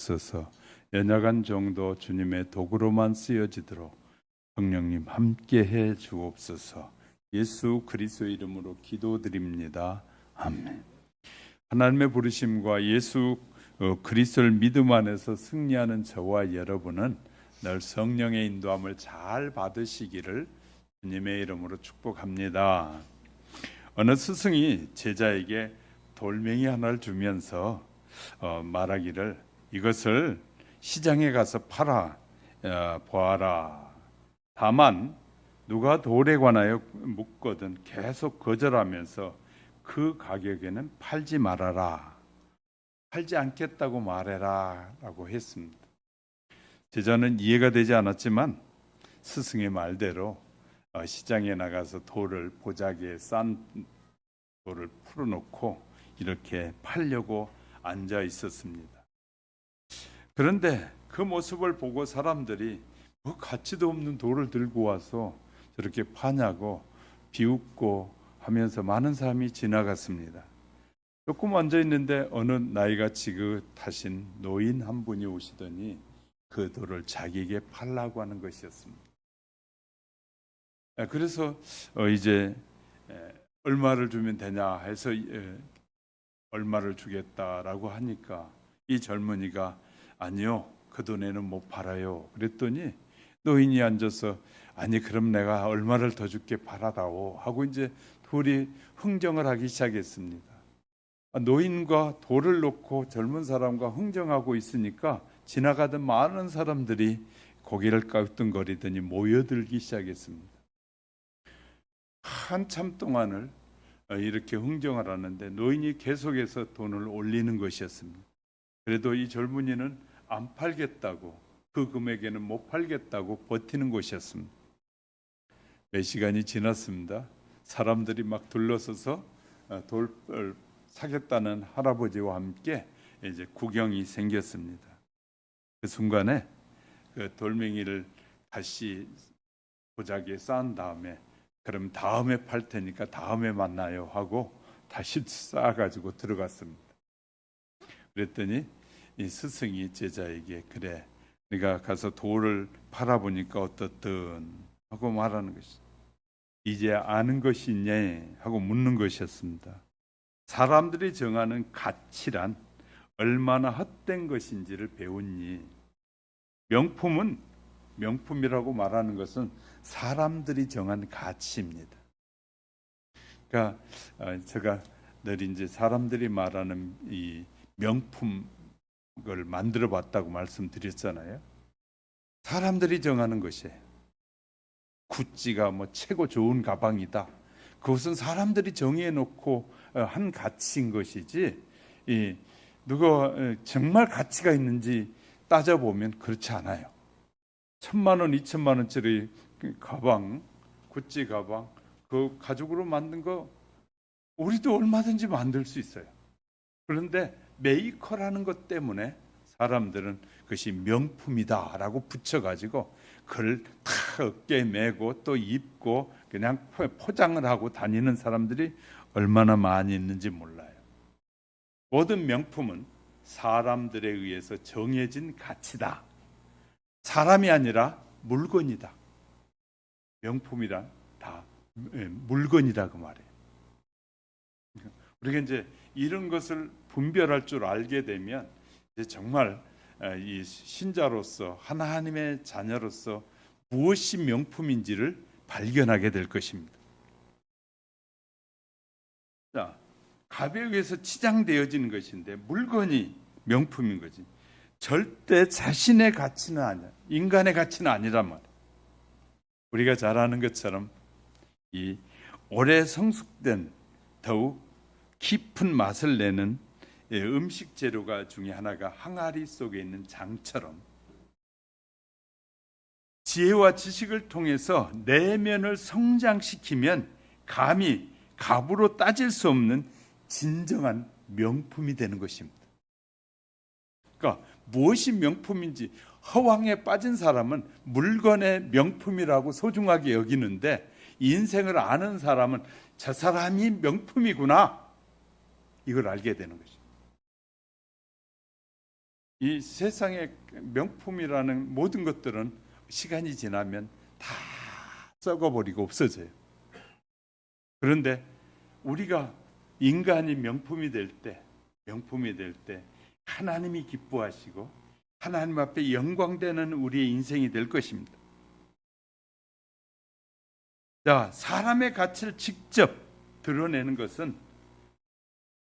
주옵소서. 연약한 정도 주님의 도구로만 쓰여지도록 성령님 함께해 주옵소서. 예수 그리스도의 이름으로 기도드립니다. 아멘. 하나님의 부르심과 예수 그리스도를 믿음 안에서 승리하는 저와 여러분은 늘 성령의 인도함을 잘 받으시기를 주님의 이름으로 축복합니다. 어느 스승이 제자에게 돌멩이 하나를 주면서 말하기를 이것을 시장에 가서 팔아 보아라. 다만 누가 돌에 관하여 묻거든 계속 거절하면서 그 가격에는 팔지 말아라. 팔지 않겠다고 말해라 라고 했습니다. 제자는 이해가 되지 않았지만 스승의 말대로 시장에 나가서 돌을 보자기에 싼 돌을 풀어놓고 이렇게 팔려고 앉아 있었습니다. 그런데 그 모습을 보고 사람들이 뭐 가치도 없는 돌을 들고 와서 저렇게 파냐고 비웃고 하면서 많은 사람이 지나갔습니다. 조금 앉아 있는데 어느 나이가 지긋하신 노인 한 분이 오시더니 그 돌을 자기에게 팔라고 하는 것이었습니다. 그래서 이제 얼마를 주면 되냐 해서 얼마를 주겠다라고 하니까 이 젊은이가 아니요, 그 돈에는 못 팔아요. 그랬더니 노인이 앉아서 아니 그럼 내가 얼마를 더 줄게 팔아다오 하고 이제 둘이 흥정을 하기 시작했습니다. 노인과 돌을 놓고 젊은 사람과 흥정하고 있으니까 지나가던 많은 사람들이 고개를 깍뚱거리더니 모여들기 시작했습니다. 한참 동안을 이렇게 흥정을 하는데 노인이 계속해서 돈을 올리는 것이었습니다. 그래도 이 젊은이는 안 팔겠다고, 그 금액에는 못 팔겠다고 버티는 것이었습니다. 몇 시간이 지났습니다. 사람들이 막 둘러서서 돌을 사겠다는 할아버지와 함께 이제 구경이 생겼습니다. 그 순간에 그 돌멩이를 다시 보자기에 쌓은 다음에 그럼 다음에 팔 테니까 다음에 만나요 하고 다시 쌓아가지고 들어갔습니다. 그랬더니 이 스승이 제자에게 그래 네가 가서 돌을 팔아보니까 어떻든 하고 말하는 것이 이제 아는 것이 있냐 하고 묻는 것이었습니다. 사람들이 정하는 가치란 얼마나 헛된 것인지를 배웠니? 명품은 명품이라고 말하는 것은 사람들이 정한 가치입니다. 그러니까 제가 늘 이제 사람들이 말하는 이 명품을 만들어 봤다고 말씀드렸잖아요. 사람들이 정하는 것이에요. 구찌가 뭐 최고 좋은 가방이다. 그것은 사람들이 정해 놓고 한 가치인 것이지 누가 정말 가치가 있는지 따져보면 그렇지 않아요. 1,000만 원, 2,000만 원짜리 가방, 구찌 가방, 그 가죽으로 만든 거 우리도 얼마든지 만들 수 있어요. 그런데 메이커라는 것 때문에 사람들은 그것이 명품이다라고 붙여가지고 그걸 다 어깨에 메고 또 입고 그냥 포장을 하고 다니는 사람들이 얼마나 많이 있는지 몰라요. 모든 명품은 사람들에 의해서 정해진 가치다. 사람이 아니라 물건이다. 명품이란 다 물건이다 그 말이에요. 우리가 이제 이런 것을 분별할 줄 알게 되면 이제 정말 이 신자로서 하나님의 자녀로서 무엇이 명품인지를 발견하게 될 것입니다. 자, 값에 의해서 치장되어지는 것인데 물건이 명품인 거지. 절대 자신의 가치는 아니야. 인간의 가치는 아니란 말이야. 우리가 잘 아는 것처럼 이 오래 성숙된 더욱 깊은 맛을 내는 음식 재료가 중에 하나가 항아리 속에 있는 장처럼 지혜와 지식을 통해서 내면을 성장시키면 감히 값으로 따질 수 없는 진정한 명품이 되는 것입니다. 그러니까 무엇이 명품인지 허황에 빠진 사람은 물건의 명품이라고 소중하게 여기는데 인생을 아는 사람은 저 사람이 명품이구나 이걸 알게 되는 것입니다. 이 세상의 명품이라는 모든 것들은 시간이 지나면 다 썩어버리고 없어져요. 그런데 우리가 인간이 명품이 될 때 하나님이 기뻐하시고 하나님 앞에 영광되는 우리의 인생이 될 것입니다. 자, 사람의 가치를 직접 드러내는 것은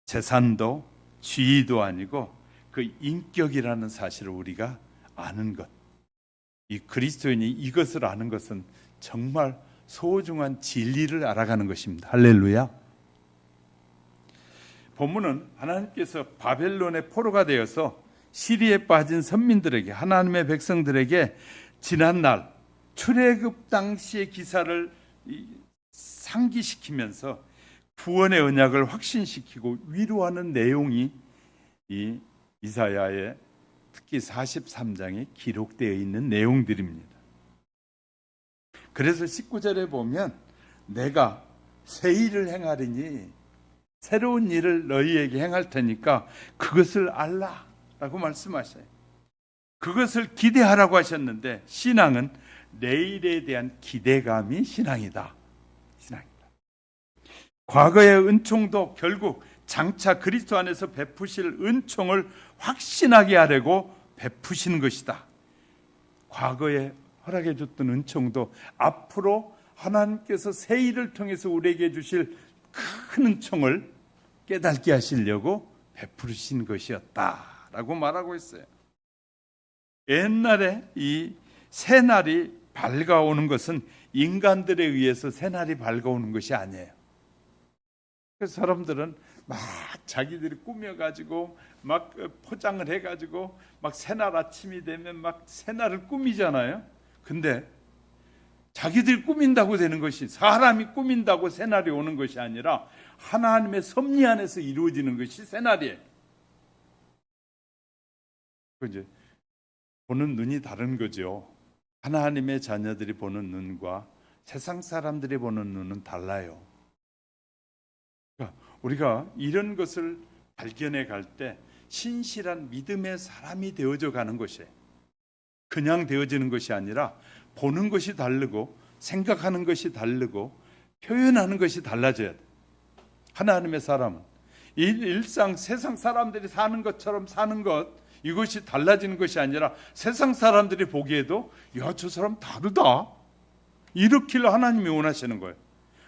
재산도 지위도 아니고 그 인격이라는 사실을 우리가 아는 것. 이 그리스도인이 이것을 아는 것은 정말 소중한 진리를 알아가는 것입니다. 할렐루야. 본문은 하나님께서 바벨론의 포로가 되어서 시리에 빠진 선민들에게, 하나님의 백성들에게 지난날 출애굽 당시의 기사를 상기시키면서 구원의 언약을 확신시키고 위로하는 내용이 이 이사야의 특히 43장에 기록되어 있는 내용들입니다. 그래서 19절에 보면 내가 새 일을 행하리니 새로운 일을 너희에게 행할 테니까 그것을 알라 라고 말씀하셔요. 그것을 기대하라고 하셨는데 신앙은 내일에 대한 기대감이 신앙이다. 과거의 은총도 결국 장차 그리스도 안에서 베푸실 은총을 확신하게 하려고 베푸시는 것이다. 과거에 허락해 줬던 은총도 앞으로 하나님께서 새 일을 통해서 우리에게 주실 큰 은총을 깨닫게 하시려고 베푸신 것이었다라고 말하고 있어요. 옛날에 이 새날이 밝아오는 것은 인간들에 의해서 새날이 밝아오는 것이 아니에요. 그래서 사람들은 막 자기들이 꾸며가지고 막 포장을 해가지고 막 새날 아침이 되면 막 새날을 꾸미잖아요. 근데 자기들이 꾸민다고 되는 것이, 사람이 꾸민다고 새날이 오는 것이 아니라 하나님의 섭리 안에서 이루어지는 것이 새날이에요. 이제 보는 눈이 다른 거죠. 하나님의 자녀들이 보는 눈과 세상 사람들이 보는 눈은 달라요. 그러니까 우리가 이런 것을 발견해 갈 때 신실한 믿음의 사람이 되어져 가는 것이에요. 그냥 되어지는 것이 아니라 보는 것이 다르고 생각하는 것이 다르고 표현하는 것이 달라져야 돼. 하나님의 사람은 일상 세상 사람들이 사는 것처럼 사는 것, 이것이 달라지는 것이 아니라 세상 사람들이 보기에도 야, 저 사람 다르다, 이렇기를 하나님이 원하시는 거예요.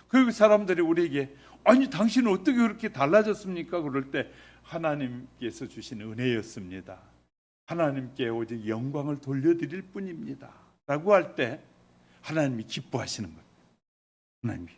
그 사람들이 우리에게 아니 당신은 어떻게 그렇게 달라졌습니까? 그럴 때 하나님께서 주신 은혜였습니다. 하나님께 오직 영광을 돌려드릴 뿐입니다 라고 할 때 하나님이 기뻐하시는 거예요. 하나님이.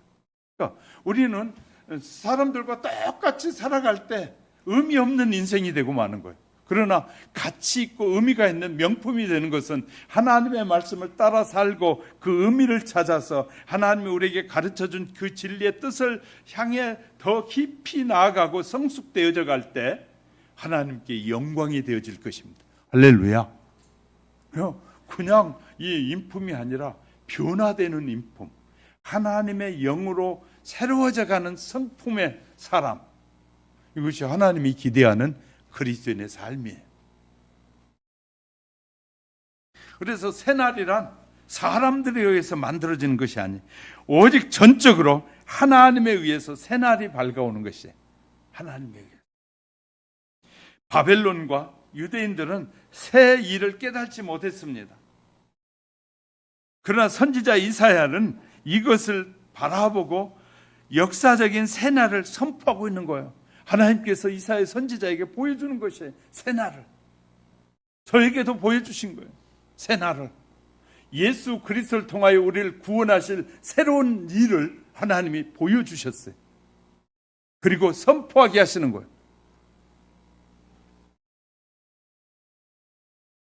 그러니까 우리는 사람들과 똑같이 살아갈 때 의미 없는 인생이 되고 마는 거예요. 그러나 가치 있고 의미가 있는 명품이 되는 것은 하나님의 말씀을 따라 살고 그 의미를 찾아서 하나님이 우리에게 가르쳐준 그 진리의 뜻을 향해 더 깊이 나아가고 성숙되어져 갈 때 하나님께 영광이 되어질 것입니다. 할렐루야. 그냥 이 인품이 아니라 변화되는 인품, 하나님의 영으로 새로워져 가는 성품의 사람, 이것이 하나님이 기대하는 그리스도인의 삶이에요. 그래서 새날이란 사람들에 의해서 만들어지는 것이 아니에요. 오직 전적으로 하나님에 의해서 새날이 밝아오는 것이에요. 하나님에 의해서. 바벨론과 유대인들은 새 일을 깨닫지 못했습니다. 그러나 선지자 이사야는 이것을 바라보고 역사적인 새날을 선포하고 있는 거예요. 하나님께서 이사야 선지자에게 보여주는 것이에요. 새날을. 저에게도 보여주신 거예요. 새날을. 예수 그리스도를 통하여 우리를 구원하실 새로운 일을 하나님이 보여주셨어요. 그리고 선포하게 하시는 거예요.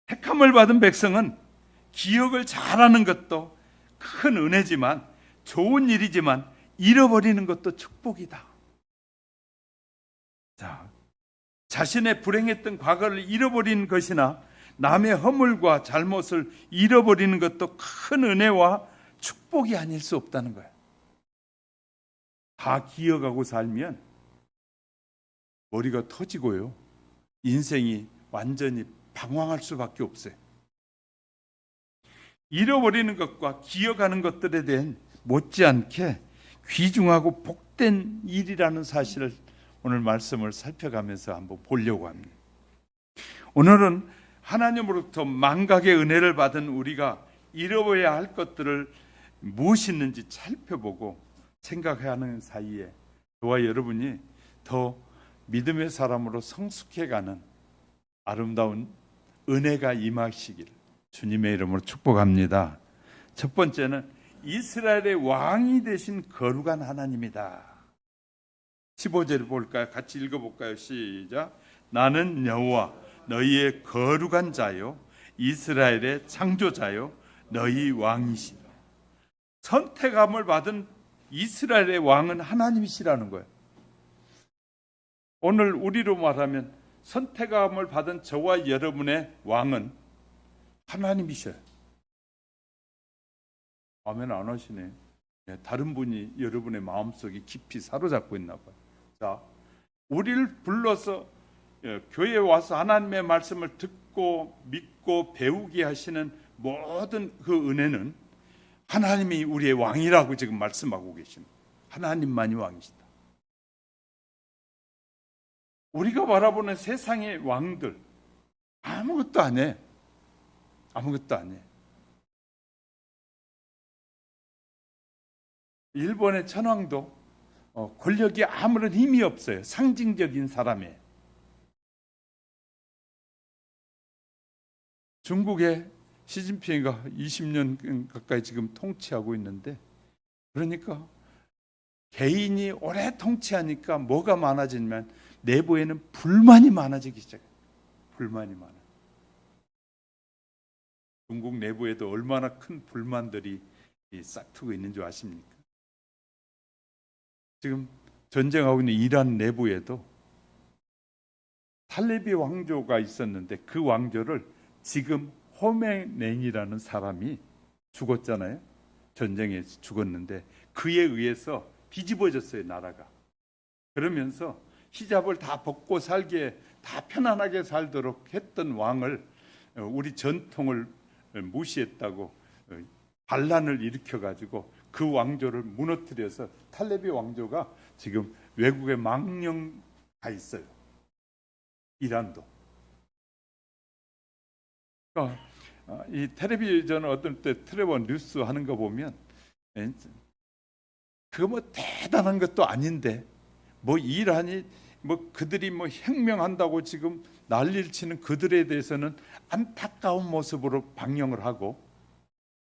택함을 받은 백성은 기억을 잘하는 것도 큰 은혜지만, 좋은 일이지만 잃어버리는 것도 축복이다. 자, 자신의 불행했던 과거를 잃어버리는 것이나 남의 허물과 잘못을 잃어버리는 것도 큰 은혜와 축복이 아닐 수 없다는 거예요. 다 기억하고 살면 머리가 터지고요, 인생이 완전히 방황할 수밖에 없어요. 잃어버리는 것과 기억하는 것들에 대한 못지않게 귀중하고 복된 일이라는 사실을 오늘 말씀을 살펴가면서 한번 보려고 합니다. 오늘은 하나님으로부터 망각의 은혜를 받은 우리가 잃어버려야 할 것들을 무엇이 있는지 살펴보고 생각해야 하는 사이에 저와 여러분이 더 믿음의 사람으로 성숙해가는 아름다운 은혜가 임하시길 주님의 이름으로 축복합니다. 첫 번째는 이스라엘의 왕이 되신 거룩한 하나님이다. 15절을 볼까요? 같이 읽어볼까요? 시작. 나는 여호와 너희의 거룩한 자요 이스라엘의 창조자요 너희 왕이시다. 선택함을 받은 이스라엘의 왕은 하나님이시라는 거예요. 오늘 우리로 말하면 선택함을 받은 저와 여러분의 왕은 하나님이셔요. 아멘 안 하시네. 다른 분이 여러분의 마음속에 깊이 사로잡고 있나 봐요. 자, 우리를 불러서 교회에 와서 하나님의 말씀을 듣고 믿고 배우게 하시는 모든 그 은혜는 하나님이 우리의 왕이라고 지금 말씀하고 계십니다. 하나님만이 왕이시다. 우리가 바라보는 세상의 왕들 아무것도 안 해. 아무것도 안 해. 일본의 천황도 권력이 아무런 힘이 없어요. 상징적인 사람이에요. 중국의 시진핑이가 20년 가까이 지금 통치하고 있는데, 그러니까 개인이 오래 통치하니까 뭐가 많아지면 내부에는 불만이 많아지기 시작해요. 불만이 많아요. 중국 내부에도 얼마나 큰 불만들이 싹트고 있는 줄 아십니까? 지금 전쟁하고 있는 이란 내부에도 탈레비 왕조가 있었는데 그 왕조를 지금 호메네이라는 사람이 죽었잖아요. 전쟁에서 죽었는데 그에 의해서 뒤집어졌어요, 나라가. 그러면서 히잡을 다 벗고 살게, 다 편안하게 살도록 했던 왕을 우리 전통을 무시했다고 반란을 일으켜가지고 그 왕조를 무너뜨려서 탈레비 왕조가 지금 외국에 망령 가 있어요. 이란도. 그러니까 이 텔레비전 어떤 때 트레버 뉴스 하는 거 보면 그거 뭐 대단한 것도 아닌데 뭐 이란이 뭐 그들이 뭐 혁명한다고 지금 난리를 치는 그들에 대해서는 안타까운 모습으로 방영을 하고,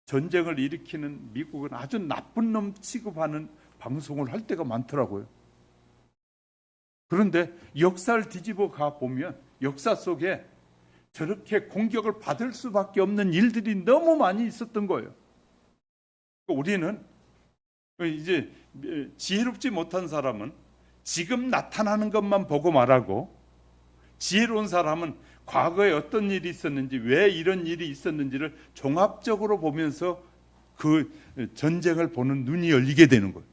전쟁을 일으키는 미국은 아주 나쁜 놈 취급하는 방송을 할 때가 많더라고요. 그런데 역사를 뒤집어 가 보면 역사 속에 저렇게 공격을 받을 수밖에 없는 일들이 너무 많이 있었던 거예요. 우리는 이제 지혜롭지 못한 사람은 지금 나타나는 것만 보고 말하고, 지혜로운 사람은 과거에 어떤 일이 있었는지, 왜 이런 일이 있었는지를 종합적으로 보면서 그 전쟁을 보는 눈이 열리게 되는 거예요.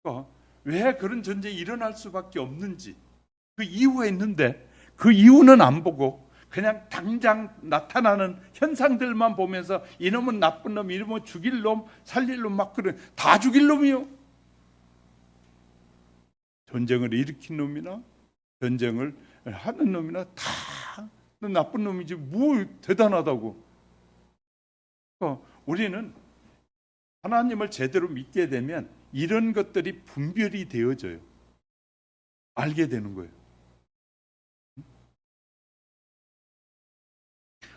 그러니까 왜 그런 전쟁이 일어날 수밖에 없는지 그 이유가 있는데 그 이유는 안 보고 그냥 당장 나타나는 현상들만 보면서 이놈은 나쁜 놈, 이놈은 죽일 놈, 살릴 놈, 막 그래. 다 죽일 놈이요. 전쟁을 일으킨 놈이나 전쟁을 하는 놈이나 다 나쁜 놈이지 뭐 대단하다고. 그러니까 우리는 하나님을 제대로 믿게 되면 이런 것들이 분별이 되어져요. 알게 되는 거예요.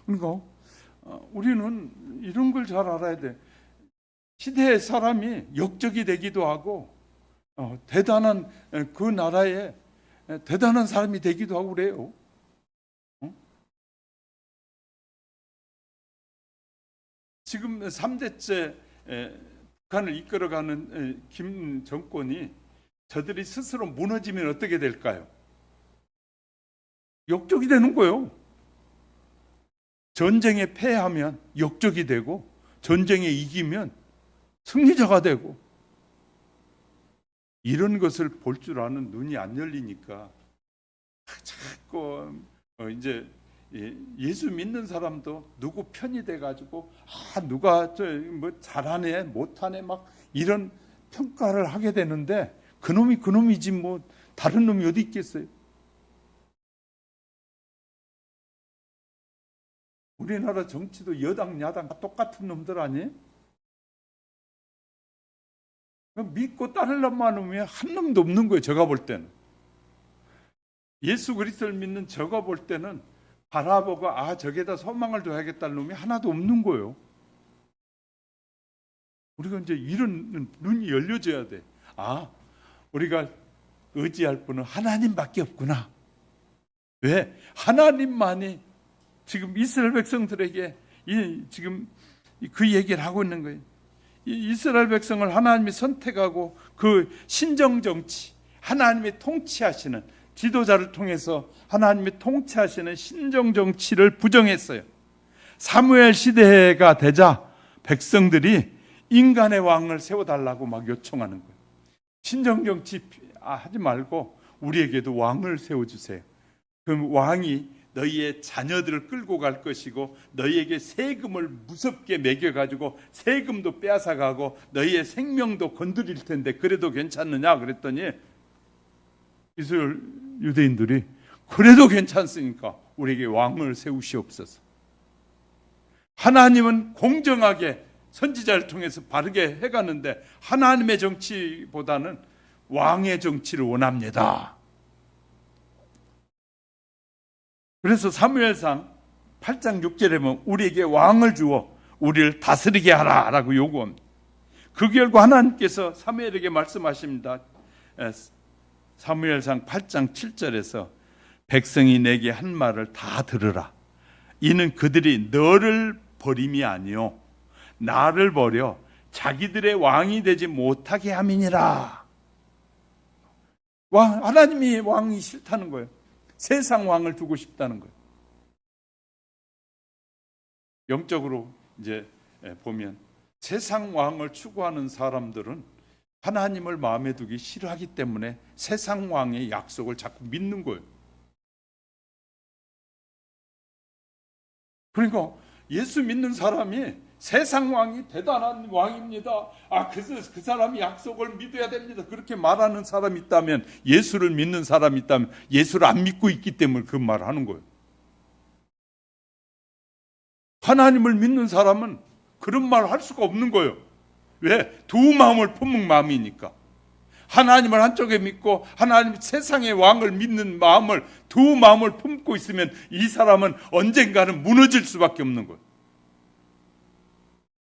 그러니까 우리는 이런 걸 잘 알아야 돼. 시대의 사람이 역적이 되기도 하고 대단한 그 나라에 대단한 사람이 되기도 하고 그래요. 지금 3대째 북한을 이끌어가는 김 정권이 저들이 스스로 무너지면 어떻게 될까요? 역적이 되는 거예요. 전쟁에 패하면 역적이 되고, 전쟁에 이기면 승리자가 되고, 이런 것을 볼 줄 아는 눈이 안 열리니까 자꾸 이제 예수 믿는 사람도 누구 편이 돼가지고 누가 뭐 잘하네 못하네 막 이런 평가를 하게 되는데 그놈이 그놈이지 뭐 다른 놈이 어디 있겠어요? 우리나라 정치도 여당 야당 똑같은 놈들 아니에요? 믿고 따르려면 하면 한 놈도 없는 거예요. 제가 볼 때는 예수 그리스도를 믿는 제가 볼 때는 바라보고 저게다 소망을 둬야겠다는 놈이 하나도 없는 거예요. 우리가 이제 이런 눈이 열려져야 돼. 우리가 의지할 분은 하나님밖에 없구나. 왜? 하나님만이 지금 이스라엘 백성들에게 지금 그 얘기를 하고 있는 거예요. 이스라엘 백성을 하나님이 선택하고 그 신정 정치, 하나님이 통치하시는 지도자를 통해서 하나님이 통치하시는 신정 정치를 부정했어요. 사무엘 시대가 되자 백성들이 인간의 왕을 세워달라고 막 요청하는 거예요. 신정 정치 하지 말고 우리에게도 왕을 세워주세요. 그럼 왕이 너희의 자녀들을 끌고 갈 것이고 너희에게 세금을 무섭게 매겨가지고 세금도 빼앗아가고 너희의 생명도 건드릴 텐데 그래도 괜찮느냐 그랬더니 이스라엘 유대인들이 그래도 괜찮으니까 우리에게 왕을 세우시옵소서. 하나님은 공정하게 선지자를 통해서 바르게 해가는데 하나님의 정치보다는 왕의 정치를 원합니다. 그래서 사무엘상 8장 6절에 보면 우리에게 왕을 주어 우리를 다스리게 하라라고 요구합니다. 그 결과 하나님께서 사무엘에게 말씀하십니다. 사무엘상 8장 7절에서 백성이 내게 한 말을 다 들으라. 이는 그들이 너를 버림이 아니요 나를 버려 자기들의 왕이 되지 못하게 함이니라. 하나님이 왕이 싫다는 거예요. 세상 왕을 두고 싶다는 거예요. 영적으로 이제 보면 세상 왕을 추구하는 사람들은 하나님을 마음에 두기 싫어하기 때문에 세상 왕의 약속을 자꾸 믿는 거예요. 그러니까 예수 믿는 사람이 세상 왕이 대단한 왕입니다. 그 사람이 약속을 믿어야 됩니다. 그렇게 말하는 사람이 있다면, 예수를 믿는 사람이 있다면 예수를 안 믿고 있기 때문에 그 말을 하는 거예요. 하나님을 믿는 사람은 그런 말을 할 수가 없는 거예요. 왜? 두 마음을 품은 마음이니까. 하나님을 한쪽에 믿고 하나님 세상의 왕을 믿는 마음을, 두 마음을 품고 있으면 이 사람은 언젠가는 무너질 수밖에 없는 거예요.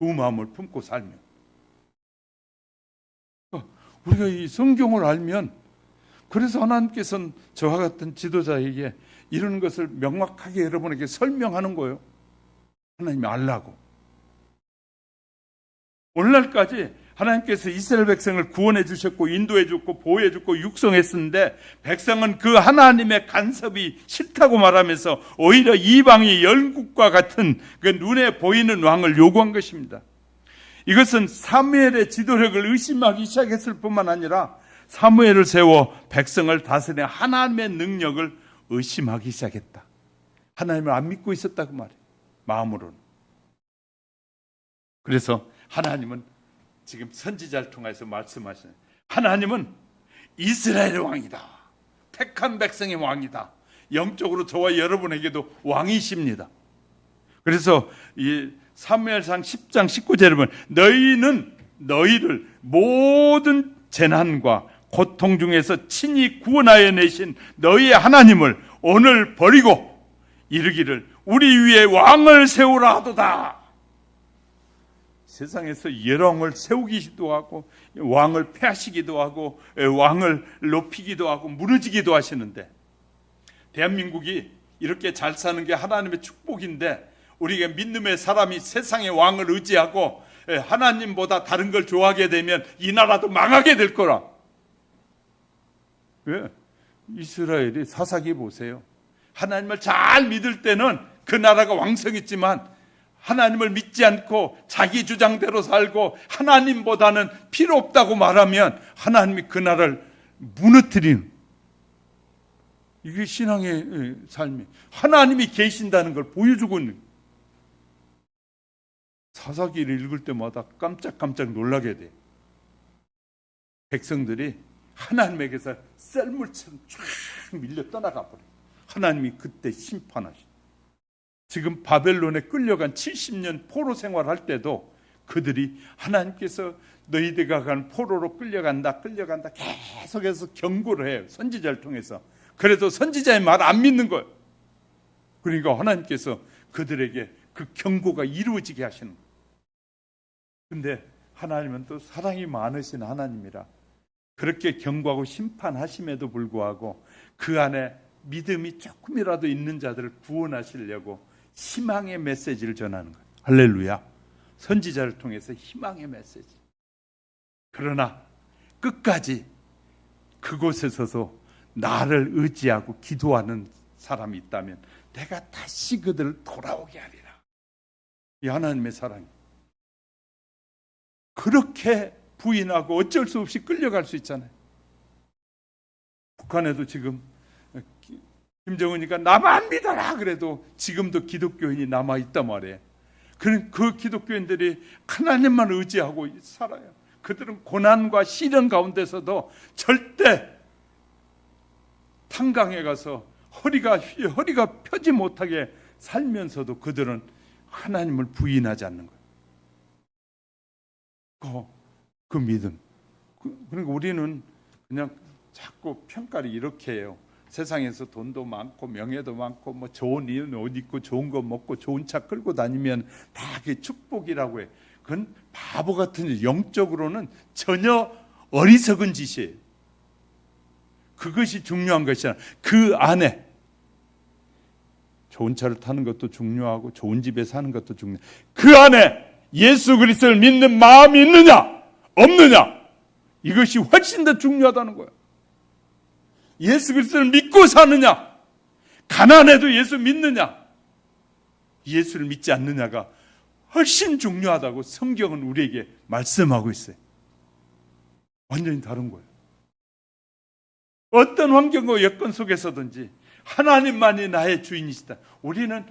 두 마음을 품고 살면. 우리가 이 성경을 알면, 그래서 하나님께서는 저와 같은 지도자에게 이런 것을 명확하게 여러분에게 설명하는 거예요. 하나님이 알라고. 오늘날까지 하나님께서 이스라엘 백성을 구원해 주셨고 인도해 줬고 보호해 줬고 육성했었는데, 백성은 그 하나님의 간섭이 싫다고 말하면서 오히려 이방의 열국과 같은 그 눈에 보이는 왕을 요구한 것입니다. 이것은 사무엘의 지도력을 의심하기 시작했을 뿐만 아니라 사무엘을 세워 백성을 다스리는 하나님의 능력을 의심하기 시작했다. 하나님을 안 믿고 있었다고 말해요. 마음으로는. 그래서 하나님은 지금 선지자를 통해서 말씀하시는, 하나님은 이스라엘의 왕이다. 택한 백성의 왕이다. 영적으로 저와 여러분에게도 왕이십니다. 그래서 이 사무엘상 10장 19절에 보면, 너희는 너희를 모든 재난과 고통 중에서 친히 구원하여 내신 너희의 하나님을 오늘 버리고 이르기를 우리 위에 왕을 세우라 하도다. 세상에서 여왕을 세우기도 하고 왕을 폐하시기도 하고 왕을 높이기도 하고 무너지기도 하시는데, 대한민국이 이렇게 잘 사는 게 하나님의 축복인데, 우리가 믿음의 사람이 세상의 왕을 의지하고 하나님보다 다른 걸 좋아하게 되면 이 나라도 망하게 될 거라. 왜? 이스라엘이 사사기 보세요. 하나님을 잘 믿을 때는 그 나라가 왕성했지만, 하나님을 믿지 않고 자기 주장대로 살고 하나님보다는 필요 없다고 말하면 하나님이 그 나라를 무너뜨리는, 이게 신앙의 삶이 하나님이 계신다는 걸 보여주고 있는. 사사기를 읽을 때마다 깜짝깜짝 놀라게 돼. 백성들이 하나님에게서 썰물처럼 쫙 밀려 떠나가 버려. 하나님이 그때 심판하시. 지금 바벨론에 끌려간 70년 포로 생활할 때도 그들이 하나님께서 너희들가 간 포로로 끌려간다 계속해서 경고를 해요. 선지자를 통해서. 그래도 선지자의 말 안 믿는 거예요. 그러니까 하나님께서 그들에게 그 경고가 이루어지게 하시는 거예요. 근데 하나님은 또 사랑이 많으신 하나님이라 그렇게 경고하고 심판하심에도 불구하고 그 안에 믿음이 조금이라도 있는 자들을 구원하시려고 희망의 메시지를 전하는 거예요. 할렐루야. 선지자를 통해서 희망의 메시지. 그러나 끝까지 그곳에 서서 나를 의지하고 기도하는 사람이 있다면 내가 다시 그들을 돌아오게 하리라. 이 하나님의 사랑이. 그렇게 부인하고 어쩔 수 없이 끌려갈 수 있잖아요. 북한에도 지금 김정은이가 나만 믿어라 그래도 지금도 기독교인이 남아있단 말이에요. 그 기독교인들이 하나님만 의지하고 살아요. 그들은 고난과 시련 가운데서도 절대 탄강에 가서 허리가 펴지 못하게 살면서도 그들은 하나님을 부인하지 않는 거예요. 그 믿음. 그러니까 우리는 그냥 자꾸 평가를 이렇게 해요. 세상에서 돈도 많고 명예도 많고 뭐 좋은 옷 입고 좋은 거 먹고 좋은 차 끌고 다니면 다 그게 축복이라고 해. 그건 바보 같은 일. 영적으로는 전혀 어리석은 짓이에요. 그것이 중요한 것이 아니라 그 안에 좋은 차를 타는 것도 중요하고 좋은 집에 사는 것도 중요해요. 그 안에 예수 그리스도를 믿는 마음이 있느냐 없느냐 이것이 훨씬 더 중요하다는 거예요. 예수 그리스도를 믿고 사느냐 가난해도 예수 믿느냐 예수를 믿지 않느냐가 훨씬 중요하다고 성경은 우리에게 말씀하고 있어요. 완전히 다른 거예요. 어떤 환경과 여건 속에서든지 하나님만이 나의 주인이시다. 우리는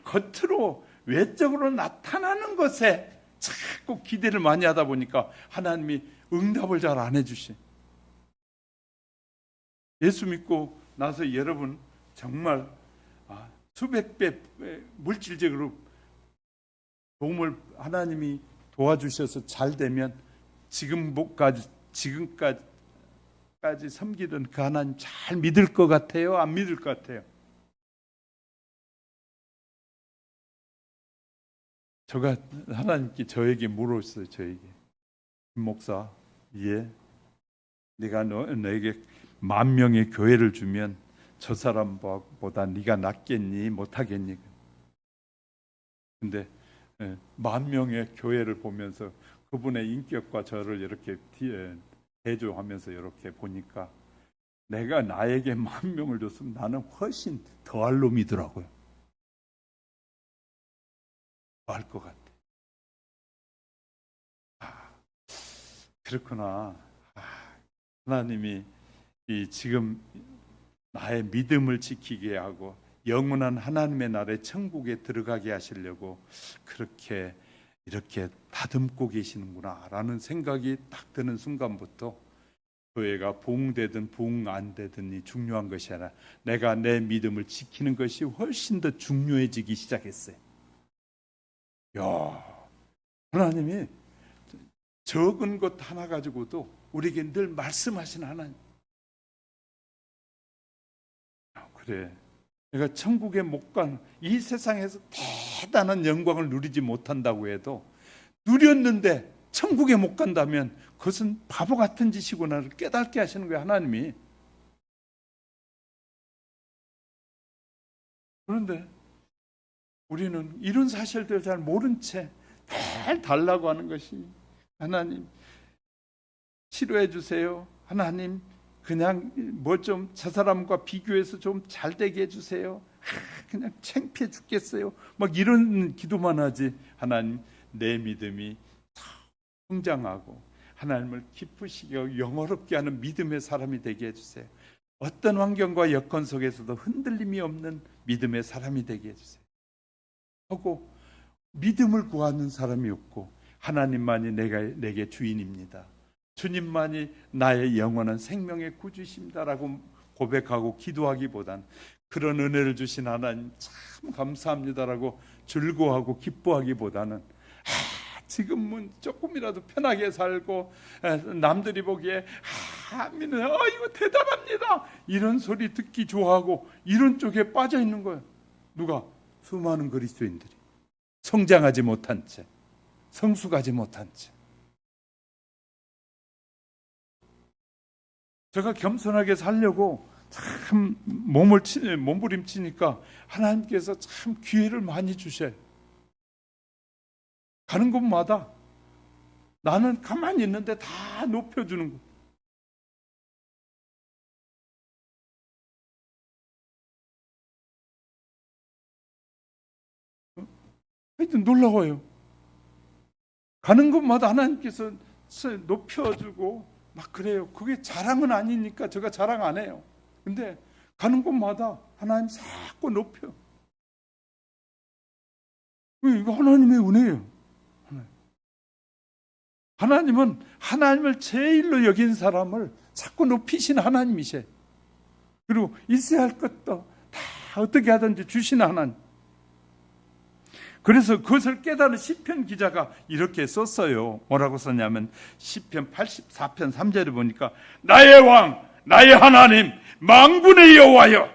겉으로 외적으로 나타나는 것에 자꾸 기대를 많이 하다 보니까 하나님이 응답을 잘 안 해주시. 예수 믿고 나서 여러분 정말 수백 배 물질적으로 도움을 하나님이 도와주셔서 잘 되면 지금까지 섬기던 그 하나님 잘 믿을 것 같아요? 안 믿을 것 같아요? 저가 하나님께 저에게 물었어요. 저에게 김 목사, 네가 너에게 10,000명의 교회를 주면 저 사람보다 네가 낫겠니? 못하겠니? 근데 10,000명의 교회를 보면서 그분의 인격과 저를 이렇게 대조하면서 이렇게 보니까 내가 나에게 10,000명을 줬으면 나는 훨씬 더할 놈이더라고요. 더할 것 같아. 그렇구나. 하나님이 지금 나의 믿음을 지키게 하고 영원한 하나님의 나라의 천국에 들어가게 하시려고 그렇게 이렇게 다듬고 계시는구나 라는 생각이 딱 드는 순간부터 교회가 부흥되든 부흥 안 되든이 중요한 것이 아니라 내가 내 믿음을 지키는 것이 훨씬 더 중요해지기 시작했어요. 야, 하나님이 적은 것 하나 가지고도 우리에게 늘 말씀하시는 하나님. 그래, 내가 천국에 못 간 이 세상에서 대단한 영광을 누리지 못한다고 해도 누렸는데 천국에 못 간다면 그것은 바보 같은 짓이구나를 깨닫게 하시는 거예요, 하나님이. 그런데 우리는 이런 사실들을 잘 모른 채 잘 달라고 하는 것이 하나님 치료해 주세요. 하나님 그냥 뭐 좀 저 사람과 비교해서 좀 잘 되게 해주세요. 그냥 창피해 죽겠어요. 막 이런 기도만 하지. 하나님 내 믿음이 성장하고 하나님을 기쁘시게 영어롭게 하는 믿음의 사람이 되게 해주세요. 어떤 환경과 여건 속에서도 흔들림이 없는 믿음의 사람이 되게 해주세요. 하고 믿음을 구하는 사람이 없고 하나님만이 내게 주인입니다. 주님만이 나의 영원한 생명의 구주십니다라고 고백하고 기도하기보단 그런 은혜를 주신 하나님 참 감사합니다라고 즐거워하고 기뻐하기보다는 지금은 조금이라도 편하게 살고 남들이 보기에 아멘은 이거 대단합니다 이런 소리 듣기 좋아하고 이런 쪽에 빠져 있는 거예요. 누가? 수많은 그리스도인들이 성장하지 못한 채, 성숙하지 못한 채. 제가 겸손하게 살려고 참 몸부림치니까 하나님께서 참 기회를 많이 주셔요. 가는 곳마다 나는 가만히 있는데 다 높여주는 거. 하여튼 놀라워요. 가는 곳마다 하나님께서 높여주고 막 그래요. 그게 자랑은 아니니까 제가 자랑 안 해요. 근데 가는 곳마다 하나님 자꾸 높여. 이거 하나님의 은혜예요. 하나님은 하나님을 제일로 여긴 사람을 자꾸 높이신 하나님이셔. 그리고 있어야 할 것도 다 어떻게 하든지 주시는 하나님. 그래서 그것을 깨달은 시편 기자가 이렇게 썼어요. 뭐라고 썼냐면 시편 84편 3절에 보니까 나의 왕, 나의 하나님, 만군의 여호와여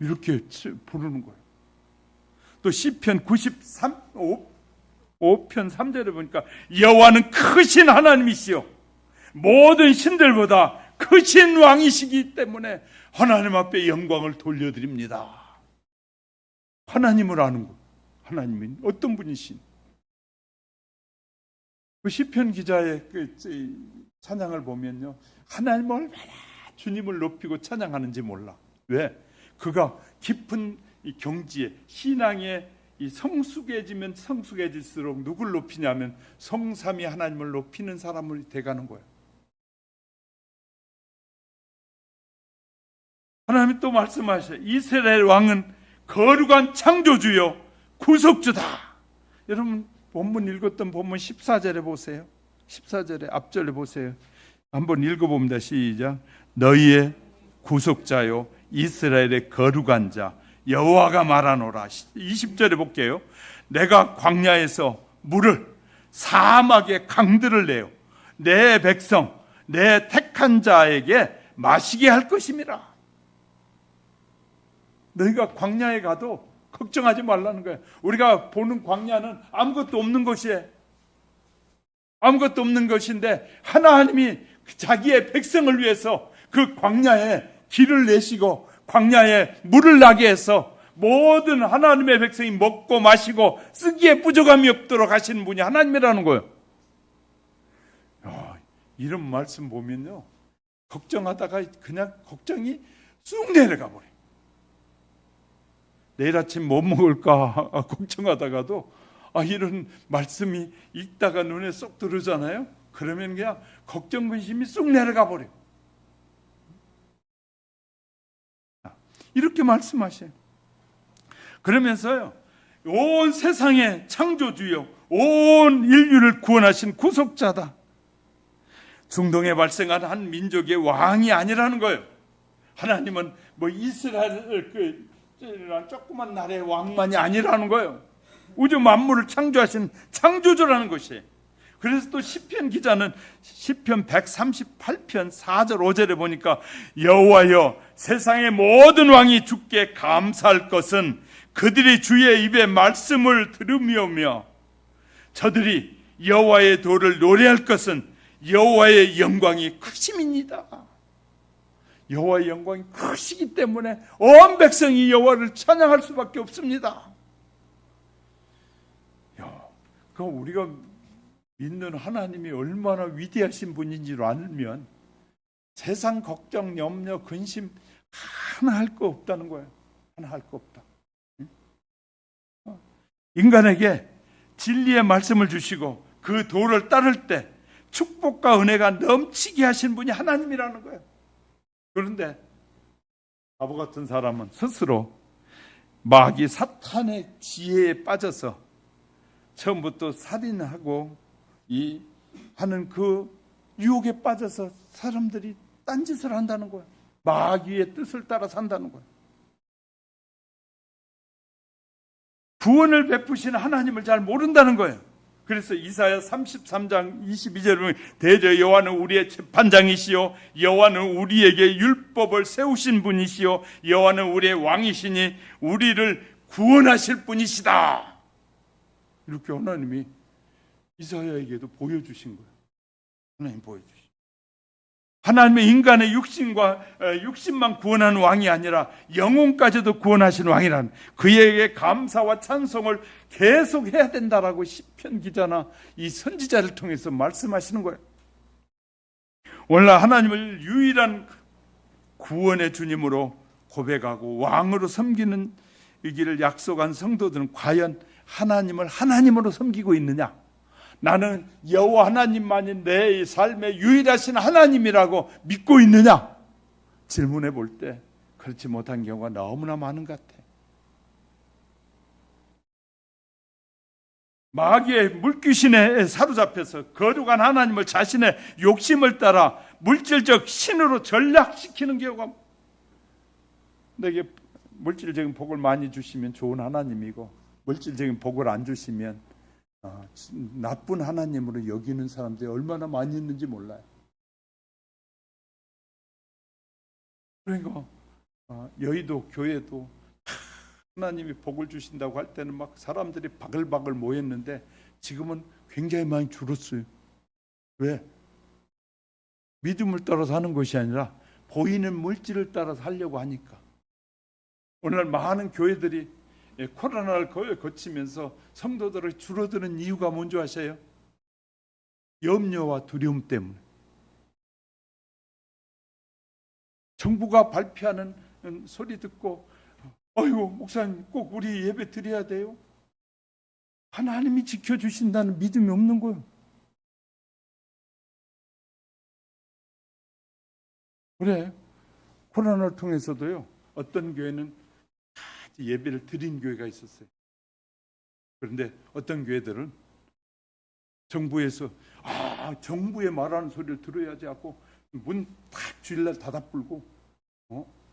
이렇게 부르는 거예요. 또 시편 5편 3절에 보니까 여호와는 크신 하나님이시요 모든 신들보다 크신 왕이시기 때문에 하나님 앞에 영광을 돌려드립니다. 하나님을 아는 것. 하나님은 어떤 분이신? 그 시편 기자의 그 찬양을 보면요, 하나님 얼마나 주님을 높이고 찬양하는지 몰라. 왜? 그가 깊은 이 경지에 신앙에 이 성숙해지면 성숙해질수록 누굴 높이냐면 성삼위 하나님을 높이는 사람을 돼가는 거예요. 하나님이 또 말씀하셔요. 이스라엘 왕은 거룩한 창조주요 구속주다. 여러분 본문 읽었던 본문 14절에 보세요. 14절에 앞절에 보세요. 한번 읽어봅니다. 시작. 너희의 구속자요 이스라엘의 거룩한 자 여호와가 말하노라. 20절에 볼게요. 내가 광야에서 물을 사막의 강들을 내어 내 백성 내 택한 자에게 마시게 할 것임이라. 너희가 광야에 가도 걱정하지 말라는 거예요. 우리가 보는 광야는 아무것도 없는 곳이에요. 아무것도 없는 것인데 하나님이 자기의 백성을 위해서 그 광야에 길을 내시고 광야에 물을 나게 해서 모든 하나님의 백성이 먹고 마시고 쓰기에 부족함이 없도록 하시는 분이 하나님이라는 거예요. 이런 말씀 보면요, 걱정하다가 그냥 걱정이 쑥 내려가 버려요. 내일 아침 뭐 먹을까 걱정하다가도 이런 말씀이 읽다가 눈에 쏙 들어오잖아요. 그러면 그냥 걱정 근심이 쑥 내려가 버려요. 이렇게 말씀하셔요. 그러면서요, 온 세상의 창조주요 온 인류를 구원하신 구속자다. 중동에 발생한 한 민족의 왕이 아니라는 거예요. 하나님은 뭐 이스라엘 조그만 나라의 왕만이 아니라는 거예요. 우주 만물을 창조하신 창조주라는 것이에요. 그래서 또 시편 기자는 시편 138편 4절 5절에 보니까 여호와여 세상의 모든 왕이 주께 감사할 것은 그들이 주의 입에 말씀을 들으며며 저들이 여호와의 도를 노래할 것은 여호와의 영광이 크심입니다. 여호와의 영광이 크시기 때문에 온 백성이 여호와를 찬양할 수밖에 없습니다. 그 우리가 믿는 하나님이 얼마나 위대하신 분인지를 알면 세상 걱정, 염려, 근심 하나 할 거 없다는 거예요. 하나 할 거 없다. 인간에게 진리의 말씀을 주시고 그 도를 따를 때 축복과 은혜가 넘치게 하신 분이 하나님이라는 거예요. 그런데 바보 같은 사람은 스스로 마귀 사탄의 지혜에 빠져서 처음부터 살인하고 하는 그 유혹에 빠져서 사람들이 딴짓을 한다는 거예요. 마귀의 뜻을 따라 산다는 거예요. 구원을 베푸시는 하나님을 잘 모른다는 거예요. 그래서 이사야 33장 22절에 보면 대저 여호와는 우리의 재판장이시요 여호와는 우리에게 율법을 세우신 분이시요 여호와는 우리의 왕이시니 우리를 구원하실 분이시다. 이렇게 하나님이 이사야에게도 보여주신 거예요. 하나님 보여주신. 하나님의 인간의 육신만 구원하는 왕이 아니라 영혼까지도 구원하시는 왕이라는, 그에게 감사와 찬송을 계속 해야 된다라고 시편 기자나 이 선지자를 통해서 말씀하시는 거예요. 오늘날 하나님을 유일한 구원의 주님으로 고백하고 왕으로 섬기는 이 길을 약속한 성도들은 과연 하나님을 하나님으로 섬기고 있느냐? 나는 여호와 하나님만이 내 삶의 유일하신 하나님이라고 믿고 있느냐? 질문해 볼 때 그렇지 못한 경우가 너무나 많은 것 같아. 마귀의 물귀신에 사로잡혀서 거룩한 하나님을 자신의 욕심을 따라 물질적 신으로 전락시키는 경우가, 내게 물질적인 복을 많이 주시면 좋은 하나님이고 물질적인 복을 안 주시면 나쁜 하나님으로 여기는 사람들이 얼마나 많이 있는지 몰라요. 그러니까 여의도 교회도 하나님이 복을 주신다고 할 때는 막 사람들이 바글바글 모였는데 지금은 굉장히 많이 줄었어요. 왜? 믿음을 따라서 하는 것이 아니라 보이는 물질을 따라서 하려고 하니까. 오늘날 많은 교회들이 코로나를 거치면서 성도들이 줄어드는 이유가 뭔지 아세요? 염려와 두려움 때문에. 정부가 발표하는 소리 듣고 아이고 목사님 꼭 우리 예배 드려야 돼요? 하나님이 지켜주신다는 믿음이 없는 거예요. 그래, 코로나를 통해서도요, 어떤 교회는 예배를 드린 교회가 있었어요. 그런데 어떤 교회들은 정부에서 정부의 말하는 소리를 들어야지 하고 문 탁 주일날 닫아 불고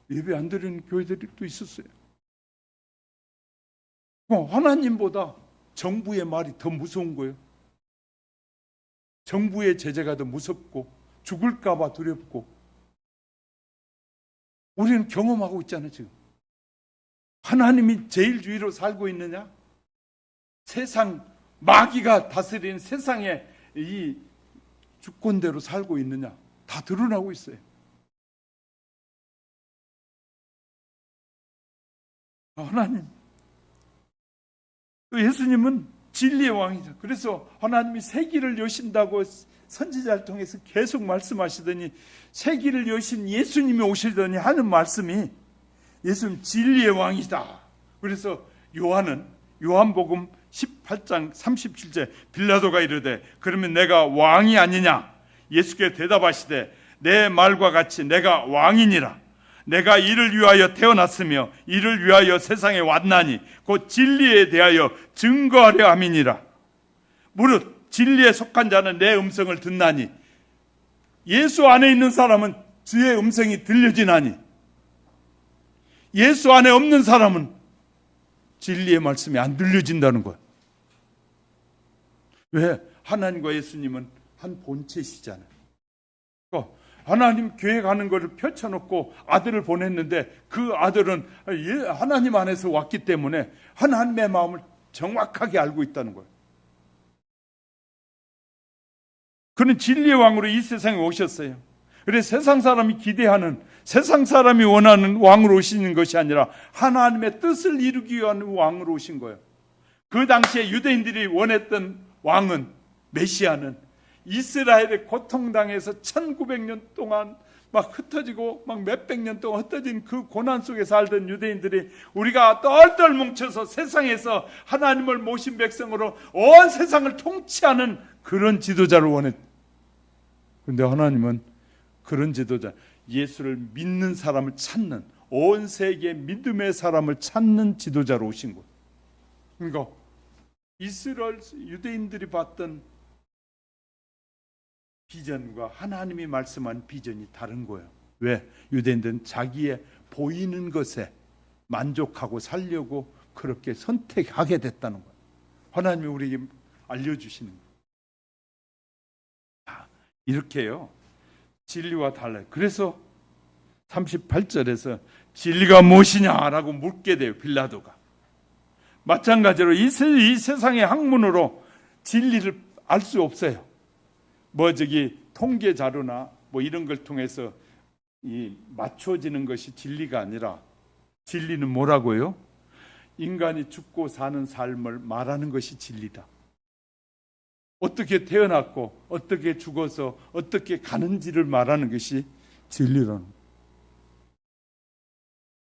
예배 안 드리는 교회들이 또 있었어요. 하나님보다 정부의 말이 더 무서운 거예요. 정부의 제재가 더 무섭고 죽을까 봐 두렵고. 우리는 경험하고 있잖아요. 지금 하나님이 제일주의로 살고 있느냐? 세상 마귀가 다스리는 세상의 이 주권대로 살고 있느냐? 다 드러나고 있어요. 하나님, 예수님은 진리의 왕이죠. 그래서 하나님이 세기를 여신다고 선지자를 통해서 계속 말씀하시더니 세기를 여신 예수님이 오시더니 하는 말씀이 예수님 진리의 왕이다. 그래서 요한복음 18장 37절 빌라도가 이르되 그러면 내가 왕이 아니냐? 예수께 대답하시되 내 말과 같이 내가 왕이니라. 내가 이를 위하여 태어났으며 이를 위하여 세상에 왔나니 곧 진리에 대하여 증거하려 함이니라. 무릇 진리에 속한 자는 내 음성을 듣나니 예수 안에 있는 사람은 주의 음성이 들려지나니 예수 안에 없는 사람은 진리의 말씀이 안 들려진다는 거예요. 왜? 하나님과 예수님은 한 본체시잖아요. 하나님 교회 가는 것을 펼쳐놓고 아들을 보냈는데 그 아들은 하나님 안에서 왔기 때문에 하나님의 마음을 정확하게 알고 있다는 거예요. 그는 진리의 왕으로 이 세상에 오셨어요. 그래서 세상 사람이 기대하는, 세상 사람이 원하는 왕으로 오시는 것이 아니라 하나님의 뜻을 이루기 위한 왕으로 오신 거예요. 그 당시에 유대인들이 원했던 왕은, 메시아는 이스라엘의 고통당해서 1900년 동안 막 흩어지고 막 몇백 년 동안 흩어진 그 고난 속에 살던 유대인들이 우리가 똘똘 뭉쳐서 세상에서 하나님을 모신 백성으로 온 세상을 통치하는 그런 지도자를 원했. 그런데 하나님은 그런 지도자, 예수를 믿는 사람을 찾는, 온 세계 믿음의 사람을 찾는 지도자로 오신 거예요. 그러니까 이스라엘 유대인들이 봤던 비전과 하나님이 말씀한 비전이 다른 거예요. 왜? 유대인들은 자기의 보이는 것에 만족하고 살려고 그렇게 선택하게 됐다는 거예요. 하나님이 우리에게 알려주시는 거예요. 이렇게요. 진리와 달라요. 그래서 38절에서 진리가 무엇이냐라고 묻게 돼요. 빌라도가. 마찬가지로 이 세상의 학문으로 진리를 알 수 없어요. 통계 자료나 이런 걸 통해서 맞춰지는 것이 진리가 아니라, 진리는 뭐라고요? 인간이 죽고 사는 삶을 말하는 것이 진리다. 어떻게 태어났고 어떻게 죽어서 어떻게 가는지를 말하는 것이 진리라는.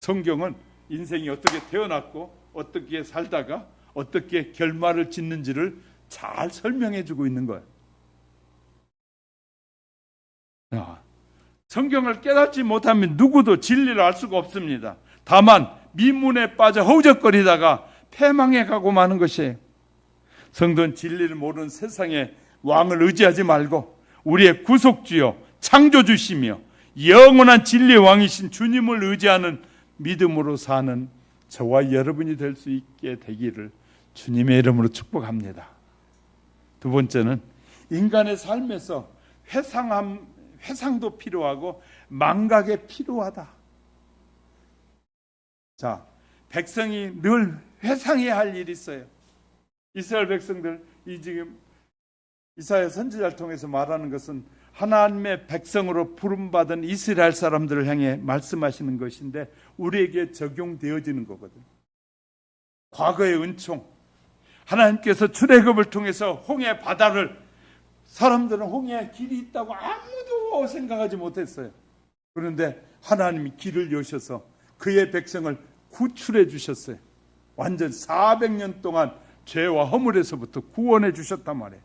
성경은 인생이 어떻게 태어났고 어떻게 살다가 어떻게 결말을 짓는지를 잘 설명해 주고 있는 거예요. 성경을 깨닫지 못하면 누구도 진리를 알 수가 없습니다. 다만 미문에 빠져 허우적거리다가 패망해 가고 마는 것이에요. 성도는 진리를 모르는 세상의 왕을 의지하지 말고 우리의 구속주요 창조주시며 영원한 진리의 왕이신 주님을 의지하는 믿음으로 사는 저와 여러분이 될 수 있게 되기를 주님의 이름으로 축복합니다. 두 번째는 인간의 삶에서 회상도 필요하고 망각이 필요하다. 자, 백성이 늘 회상해야 할 일이 있어요. 이스라엘 백성들, 지금 이사야 선지자를 통해서 말하는 것은 하나님의 백성으로 부름받은 이스라엘 사람들을 향해 말씀하시는 것인데 우리에게 적용되어지는 거거든요. 과거의 은총, 하나님께서 출애굽을 통해서 홍해 바다를, 사람들은 홍해에 길이 있다고 아무도 생각하지 못했어요. 그런데 하나님이 길을 여셔서 그의 백성을 구출해 주셨어요. 완전 400년 동안 죄와 허물에서부터 구원해 주셨단 말이에요.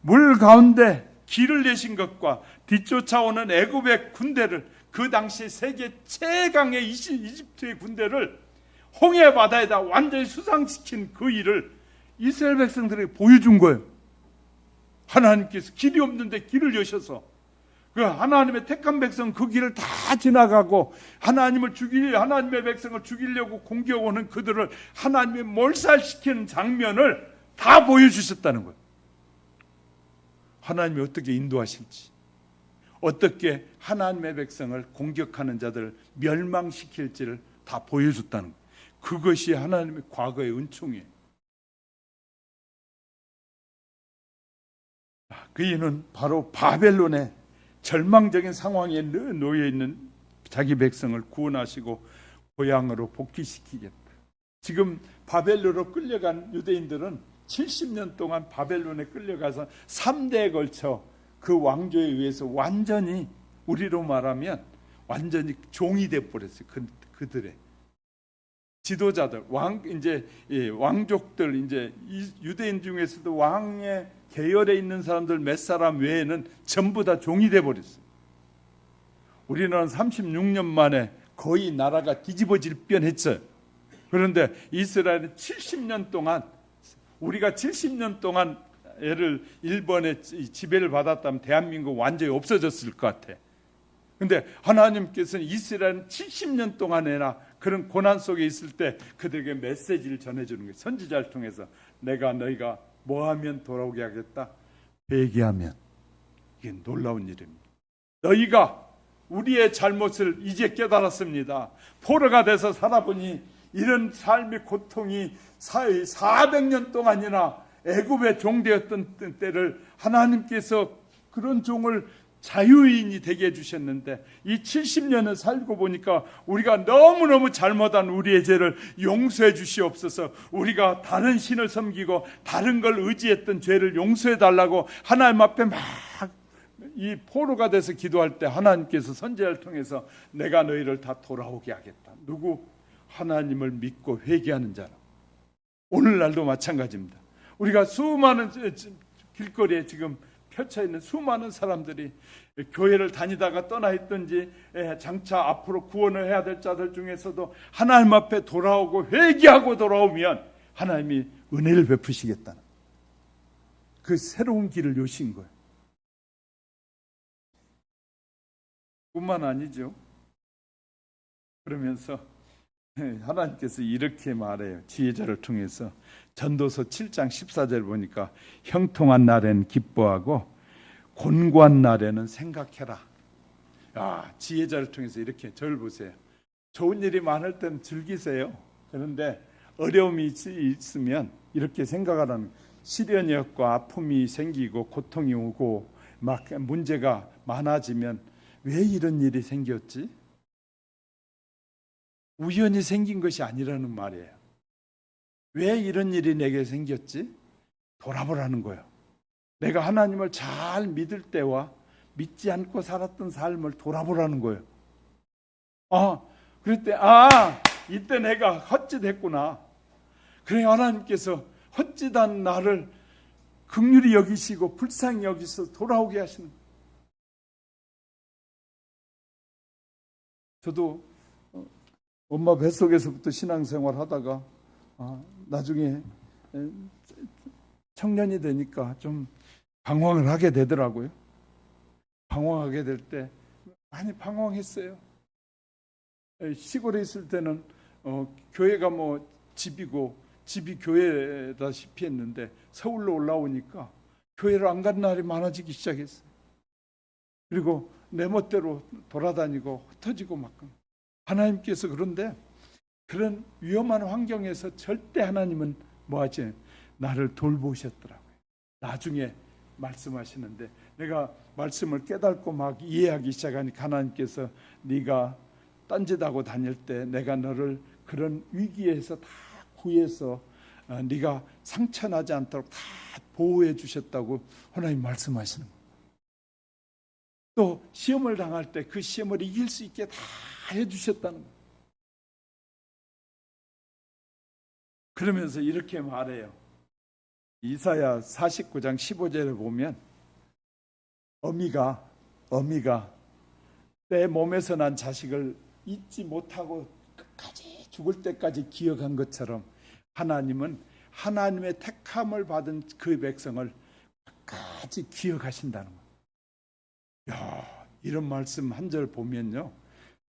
물 가운데 길을 내신 것과 뒤쫓아오는 애굽의 군대를, 그 당시 세계 최강의 이집트의 군대를 홍해 바다에다 완전히 수상시킨 그 일을 이스라엘 백성들에게 보여준 거예요. 하나님께서 길이 없는데 길을 여셔서 그 하나님의 택한 백성 그 길을 다 지나가고 하나님의 백성을 죽이려고 공격오는 그들을 하나님이 몰살시키는 장면을 다 보여주셨다는 거예요. 하나님이 어떻게 인도하실지, 어떻게 하나님의 백성을 공격하는 자들을 멸망시킬지를 다 보여줬다는 거예요. 그것이 하나님의 과거의 은총이에요. 그 이유는 바로 바벨론의 절망적인 상황에 놓여 있는 자기 백성을 구원하시고 고향으로 복귀시키겠다. 지금 바벨론으로 끌려간 유대인들은 70년 동안 바벨론에 끌려가서 3대에 걸쳐 그 왕조에 의해서 완전히, 우리로 말하면 완전히 종이 돼 버렸어요. 그들의 지도자들, 왕족들, 유대인 중에서도 왕의 계열에 있는 사람들 몇 사람 외에는 전부 다 종이 돼 버렸어요. 우리나라는 36년 만에 거의 나라가 뒤집어질 뻔했어요. 그런데 이스라엘은 70년 동안, 우리가 70년 동안 일본의 지배를 받았다면 대한민국 완전히 없어졌을 것 같아. 그런데 하나님께서는 이스라엘은 70년 동안이나 그런 고난 속에 있을 때 그들에게 메시지를 전해주는 거예요. 선지자를 통해서 내가 너희가 뭐하면 돌아오게 하겠다? 회개하면. 이게 놀라운 일입니다. 너희가 우리의 잘못을 이제 깨달았습니다. 포로가 돼서 살아보니 이런 삶의 고통이 400년 동안이나 애굽의 종되었던 때를 하나님께서 그런 종을 자유인이 되게 해주셨는데 이 70년을 살고 보니까 우리가 너무너무 잘못한 우리의 죄를 용서해 주시옵소서. 우리가 다른 신을 섬기고 다른 걸 의지했던 죄를 용서해 달라고 하나님 앞에 막 이 포로가 돼서 기도할 때 하나님께서 선지자를 통해서 내가 너희를 다 돌아오게 하겠다. 누구? 하나님을 믿고 회개하는 자라. 오늘날도 마찬가지입니다. 우리가 수많은 길거리에 지금 펼쳐 있는 수많은 사람들이 교회를 다니다가 떠나 있든지 장차 앞으로 구원을 해야 될 자들 중에서도 하나님 앞에 돌아오고 회개하고 돌아오면 하나님이 은혜를 베푸시겠다는 그 새로운 길을 여신 거예요. 뿐만 아니죠. 그러면서 하나님께서 이렇게 말해요. 지혜자를 통해서 전도서 7장 14절 보니까 형통한 날에는 기뻐하고 곤고한 날에는 생각해라. 지혜자를 통해서 이렇게 저를 보세요. 좋은 일이 많을 때는 즐기세요. 그런데 어려움이 있으면 이렇게 생각하라는, 시련이었고 아픔이 생기고 고통이 오고 막 문제가 많아지면 왜 이런 일이 생겼지? 우연히 생긴 것이 아니라는 말이에요. 왜 이런 일이 내게 생겼지? 돌아보라는 거예요. 내가 하나님을 잘 믿을 때와 믿지 않고 살았던 삶을 돌아보라는 거예요. 그럴 때 이때 내가 헛짓했구나. 그래, 하나님께서 헛짓한 나를 긍휼히 여기시고 불쌍히 여기서 돌아오게 하시는 거예요. 저도 엄마 뱃속에서부터 신앙생활 하다가 나중에 청년이 되니까 좀 방황을 하게 되더라고요. 방황하게 될 때 많이 방황했어요. 시골에 있을 때는 교회가 집이고 집이 교회다시피 했는데 서울로 올라오니까 교회를 안 간 날이 많아지기 시작했어요. 그리고 내 멋대로 돌아다니고 흩어지고 막. 하나님께서 그런데 그런 위험한 환경에서 절대 하나님은 뭐하지? 나를 돌보셨더라고요. 나중에 말씀하시는데 내가 말씀을 깨닫고 막 이해하기 시작하니까 하나님께서 네가 딴짓하고 다닐 때 내가 너를 그런 위기에서 다 구해서 네가 상처나지 않도록 다 보호해 주셨다고 하나님 말씀하시는 거예요. 또 시험을 당할 때 그 시험을 이길 수 있게 다 해주셨다는 거예요. 그러면서 이렇게 말해요. 이사야 49장 15절에 보면 어미가 내 몸에서 난 자식을 잊지 못하고 끝까지 죽을 때까지 기억한 것처럼 하나님은 하나님의 택함을 받은 그 백성을 끝까지 기억하신다는 거예요. 이런 말씀 한 절 보면요,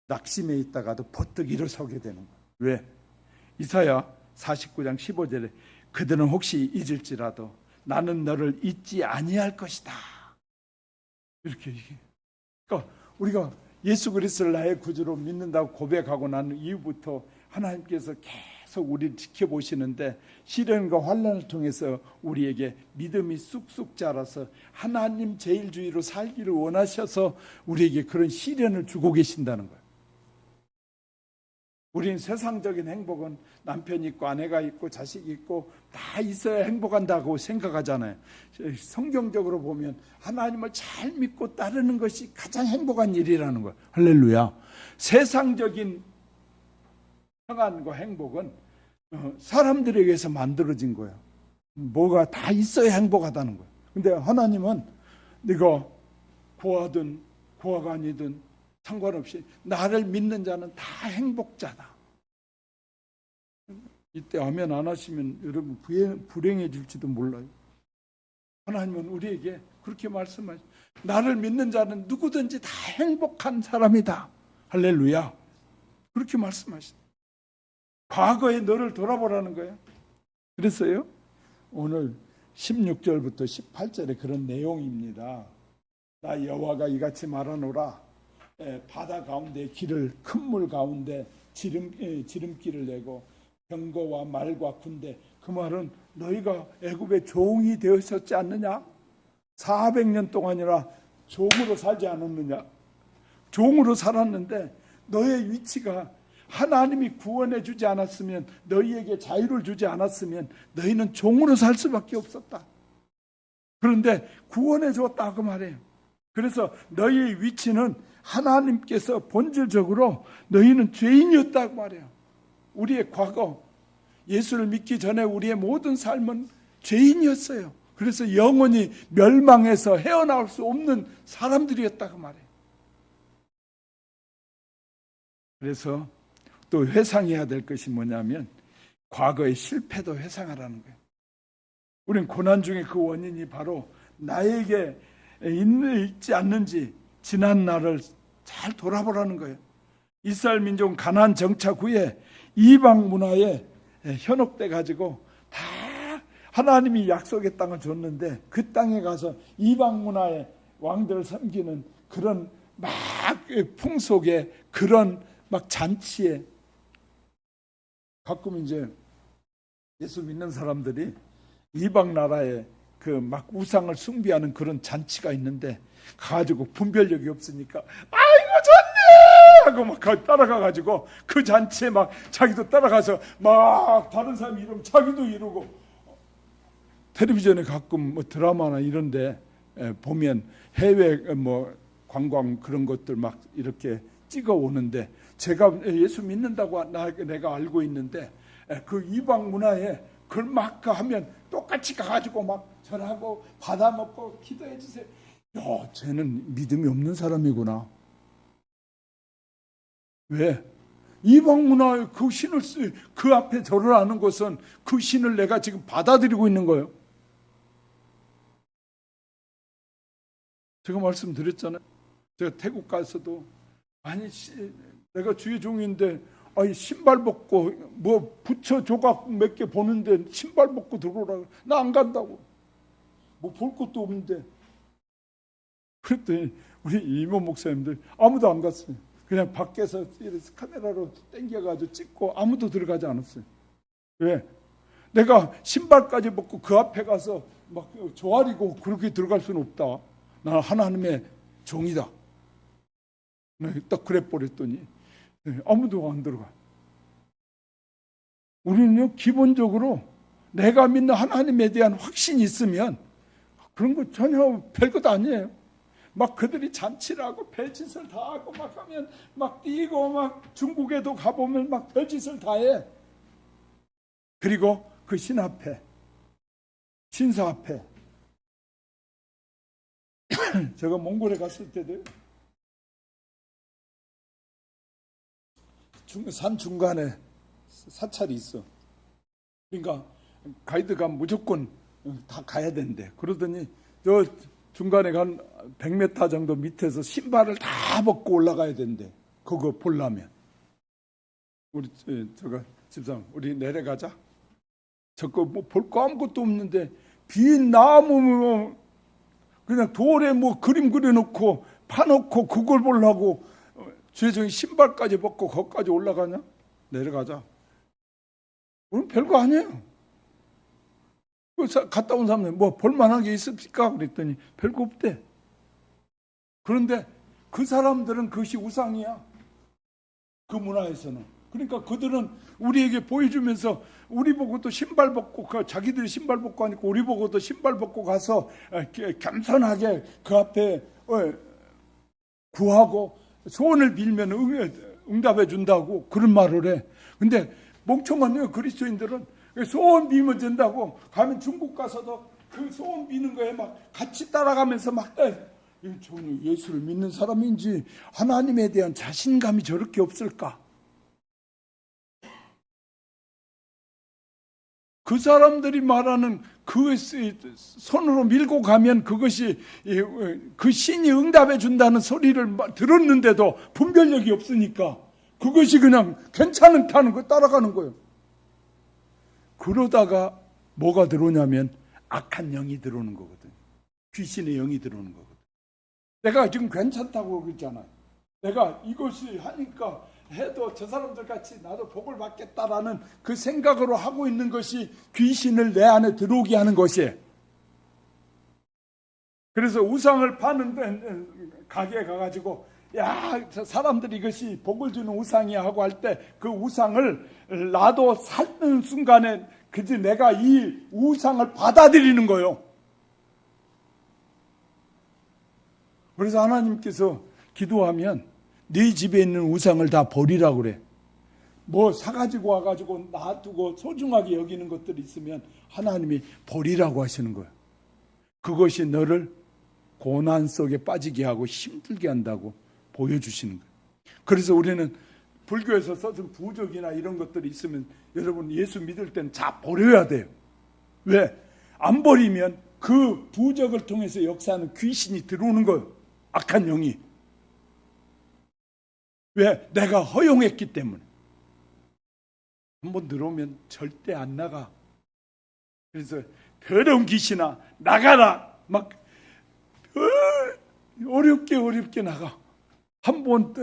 낙심해 있다가도 버뜩 일어서게 되는 거예요. 왜? 이사야 49장 15절에 그들은 혹시 잊을지라도 나는 너를 잊지 아니할 것이다. 이렇게 얘기해요. 그러니까 우리가 예수 그리스도를 나의 구주로 믿는다고 고백하고 난 이후부터 하나님께서 계속 우리를 지켜보시는데 시련과 환난을 통해서 우리에게 믿음이 쑥쑥 자라서 하나님 제일주의로 살기를 원하셔서 우리에게 그런 시련을 주고 계신다는 거예요. 우리는 세상적인 행복은 남편이 있고 아내가 있고 자식이 있고 다 있어야 행복한다고 생각하잖아요. 성경적으로 보면 하나님을 잘 믿고 따르는 것이 가장 행복한 일이라는 거예요. 할렐루야. 세상적인 평안과 행복은 사람들에 의해서 만들어진 거예요. 뭐가 다 있어야 행복하다는 거예요. 근데 하나님은 네가 고아든 고아가 아니든 상관없이 나를 믿는 자는 다 행복자다. 이때 아멘 안 하시면 여러분 불행해질지도 몰라요. 하나님은 우리에게 그렇게 말씀하시죠. 나를 믿는 자는 누구든지 다 행복한 사람이다. 할렐루야. 그렇게 말씀하시죠. 과거의 너를 돌아보라는 거예요. 그랬어요. 오늘 16절부터 18절에 그런 내용입니다. 나 여호와가 이같이 말하노라. 바다 가운데 길을 큰 물 가운데 지름길을 내고 병거와 말과 군대. 그 말은 너희가 애굽의 종이 되었었지 않느냐? 400년 동안이나 종으로 살지 않았느냐? 종으로 살았는데 너의 위치가 하나님이 구원해 주지 않았으면, 너희에게 자유를 주지 않았으면 너희는 종으로 살 수밖에 없었다. 그런데 구원해 줬다고 말해요. 그래서 너희의 위치는 하나님께서 본질적으로 너희는 죄인이었다고 말해요. 우리의 과거, 예수를 믿기 전에 우리의 모든 삶은 죄인이었어요. 그래서 영원히 멸망해서 헤어나올 수 없는 사람들이었다고 말해요. 그래서 또 회상해야 될 것이 뭐냐면 과거의 실패도 회상하라는 거예요. 우리는 고난 중에 그 원인이 바로 나에게 있지 않는지 지난 날을 잘 돌아보라는 거예요. 이스라엘 민족은 가나안 정착 후에 이방 문화에 현혹돼 가지고 다 하나님이 약속의 땅을 줬는데 그 땅에 가서 이방 문화의 왕들을 섬기는 그런 막 풍속에 그런 막 잔치에 가끔 이제 예수 믿는 사람들이 이방 나라에 그 막 우상을 숭배하는 그런 잔치가 있는데 가지고 분별력이 없으니까 아이고 좋네 하고 막 따라가 가지고 그 잔치에 막 자기도 따라가서 막 다른 사람이 이러면 자기도 이러고 텔레비전에 가끔 뭐 드라마나 이런데 보면 해외 뭐 관광 그런 것들 막 이렇게 찍어 오는데 제가 예수 믿는다고 내가 알고 있는데 그 이방 문화에 그걸 막 하면 똑같이 가가지고 막 절하고 받아먹고 기도해 주세요. 야, 쟤는 믿음이 없는 사람이구나. 왜? 이방 문화의 그 신을 그 앞에 절을 하는 것은 그 신을 내가 지금 받아들이고 있는 거예요. 제가 말씀드렸잖아요. 제가 태국 가서도 아니 내가 주의 종인데 아니 신발 벗고 뭐 부처 조각 몇 개 보는데 신발 벗고 들어오라. 나 안 간다고. 뭐 볼 것도 없는데. 그랬더니 우리 이모 목사님들 아무도 안 갔어요. 그냥 밖에서 카메라로 당겨가지고 찍고 아무도 들어가지 않았어요. 왜? 내가 신발까지 벗고 그 앞에 가서 막 조아리고 그렇게 들어갈 수는 없다. 나는 하나님의 종이다. 딱 그래 버렸더니 아무도 안 들어가. 우리는요 기본적으로 내가 믿는 하나님에 대한 확신이 있으면 그런 거 전혀 별것 아니에요. 막 그들이 잔치를 하고 별짓을 다 하고 막 하면 막 뛰고 막 중국에도 가보면 막 별짓을 다 해. 그리고 그 신 앞에 신사 앞에 제가 몽골에 갔을 때도 산 중간에 사찰이 있어. 그러니까 가이드가 무조건 다 가야 된대. 그러더니 저 중간에 간 100m 정도 밑에서 신발을 다 벗고 올라가야 된대. 그거 보려면. 우리 저가 집사람 우리 내려가자. 저거 뭐 볼 거 아무것도 없는데 빈 나무 그냥 돌에 뭐 그림 그려놓고 파놓고 그걸 보려고 주의종이 신발까지 벗고 거기까지 올라가냐? 내려가자. 우리는 별거 아니에요. 갔다 온 사람들 뭐 볼만한 게 있습니까? 그랬더니 별거 없대. 그런데 그 사람들은 그것이 우상이야. 그 문화에서는. 그러니까 그들은 우리에게 보여주면서 우리 보고도 신발 벗고 자기들이 신발 벗고 하니까 우리 보고도 신발 벗고 가서 겸손하게 그 앞에 구하고 소원을 빌면 응답해 준다고 그런 말을 해. 근데 멍청한 그리스도인들은 소원 빌면 된다고 가면 중국 가서도 그 소원 비는 거에 막 같이 따라가면서 막 저는 예수를 믿는 사람인지 하나님에 대한 자신감이 저렇게 없을까? 그 사람들이 말하는 그 손으로 밀고 가면 그것이 그 신이 응답해 준다는 소리를 들었는데도 분별력이 없으니까 그것이 그냥 괜찮다는 거 따라가는 거예요. 그러다가 뭐가 들어오냐면 악한 영이 들어오는 거거든. 귀신의 영이 들어오는 거거든. 내가 지금 괜찮다고 그러잖아요. 내가 이것이 하니까 해도 저 사람들 같이 나도 복을 받겠다라는 그 생각으로 하고 있는 것이 귀신을 내 안에 들어오게 하는 것이에요. 그래서 우상을 파는 가게에 가가지고 야, 사람들이 이것이 복을 주는 우상이야 하고 할 때 그 우상을 나도 살는 순간에 그지 내가 이 우상을 받아들이는 거예요. 그래서 하나님께서 기도하면 네 집에 있는 우상을 다 버리라고 그래. 뭐 사가지고 와가지고 놔두고 소중하게 여기는 것들이 있으면 하나님이 버리라고 하시는 거예요. 그것이 너를 고난 속에 빠지게 하고 힘들게 한다고 보여주시는 거예요. 그래서 우리는 불교에서 써준 부적이나 이런 것들이 있으면 여러분 예수 믿을 때는 다 버려야 돼요. 왜? 안 버리면 그 부적을 통해서 역사하는 귀신이 들어오는 거예요. 악한 영이. 왜? 내가 허용했기 때문에. 한번 들어오면 절대 안 나가. 그래서 더러운 귀신아 나가라 막 어렵게 나가. 한 번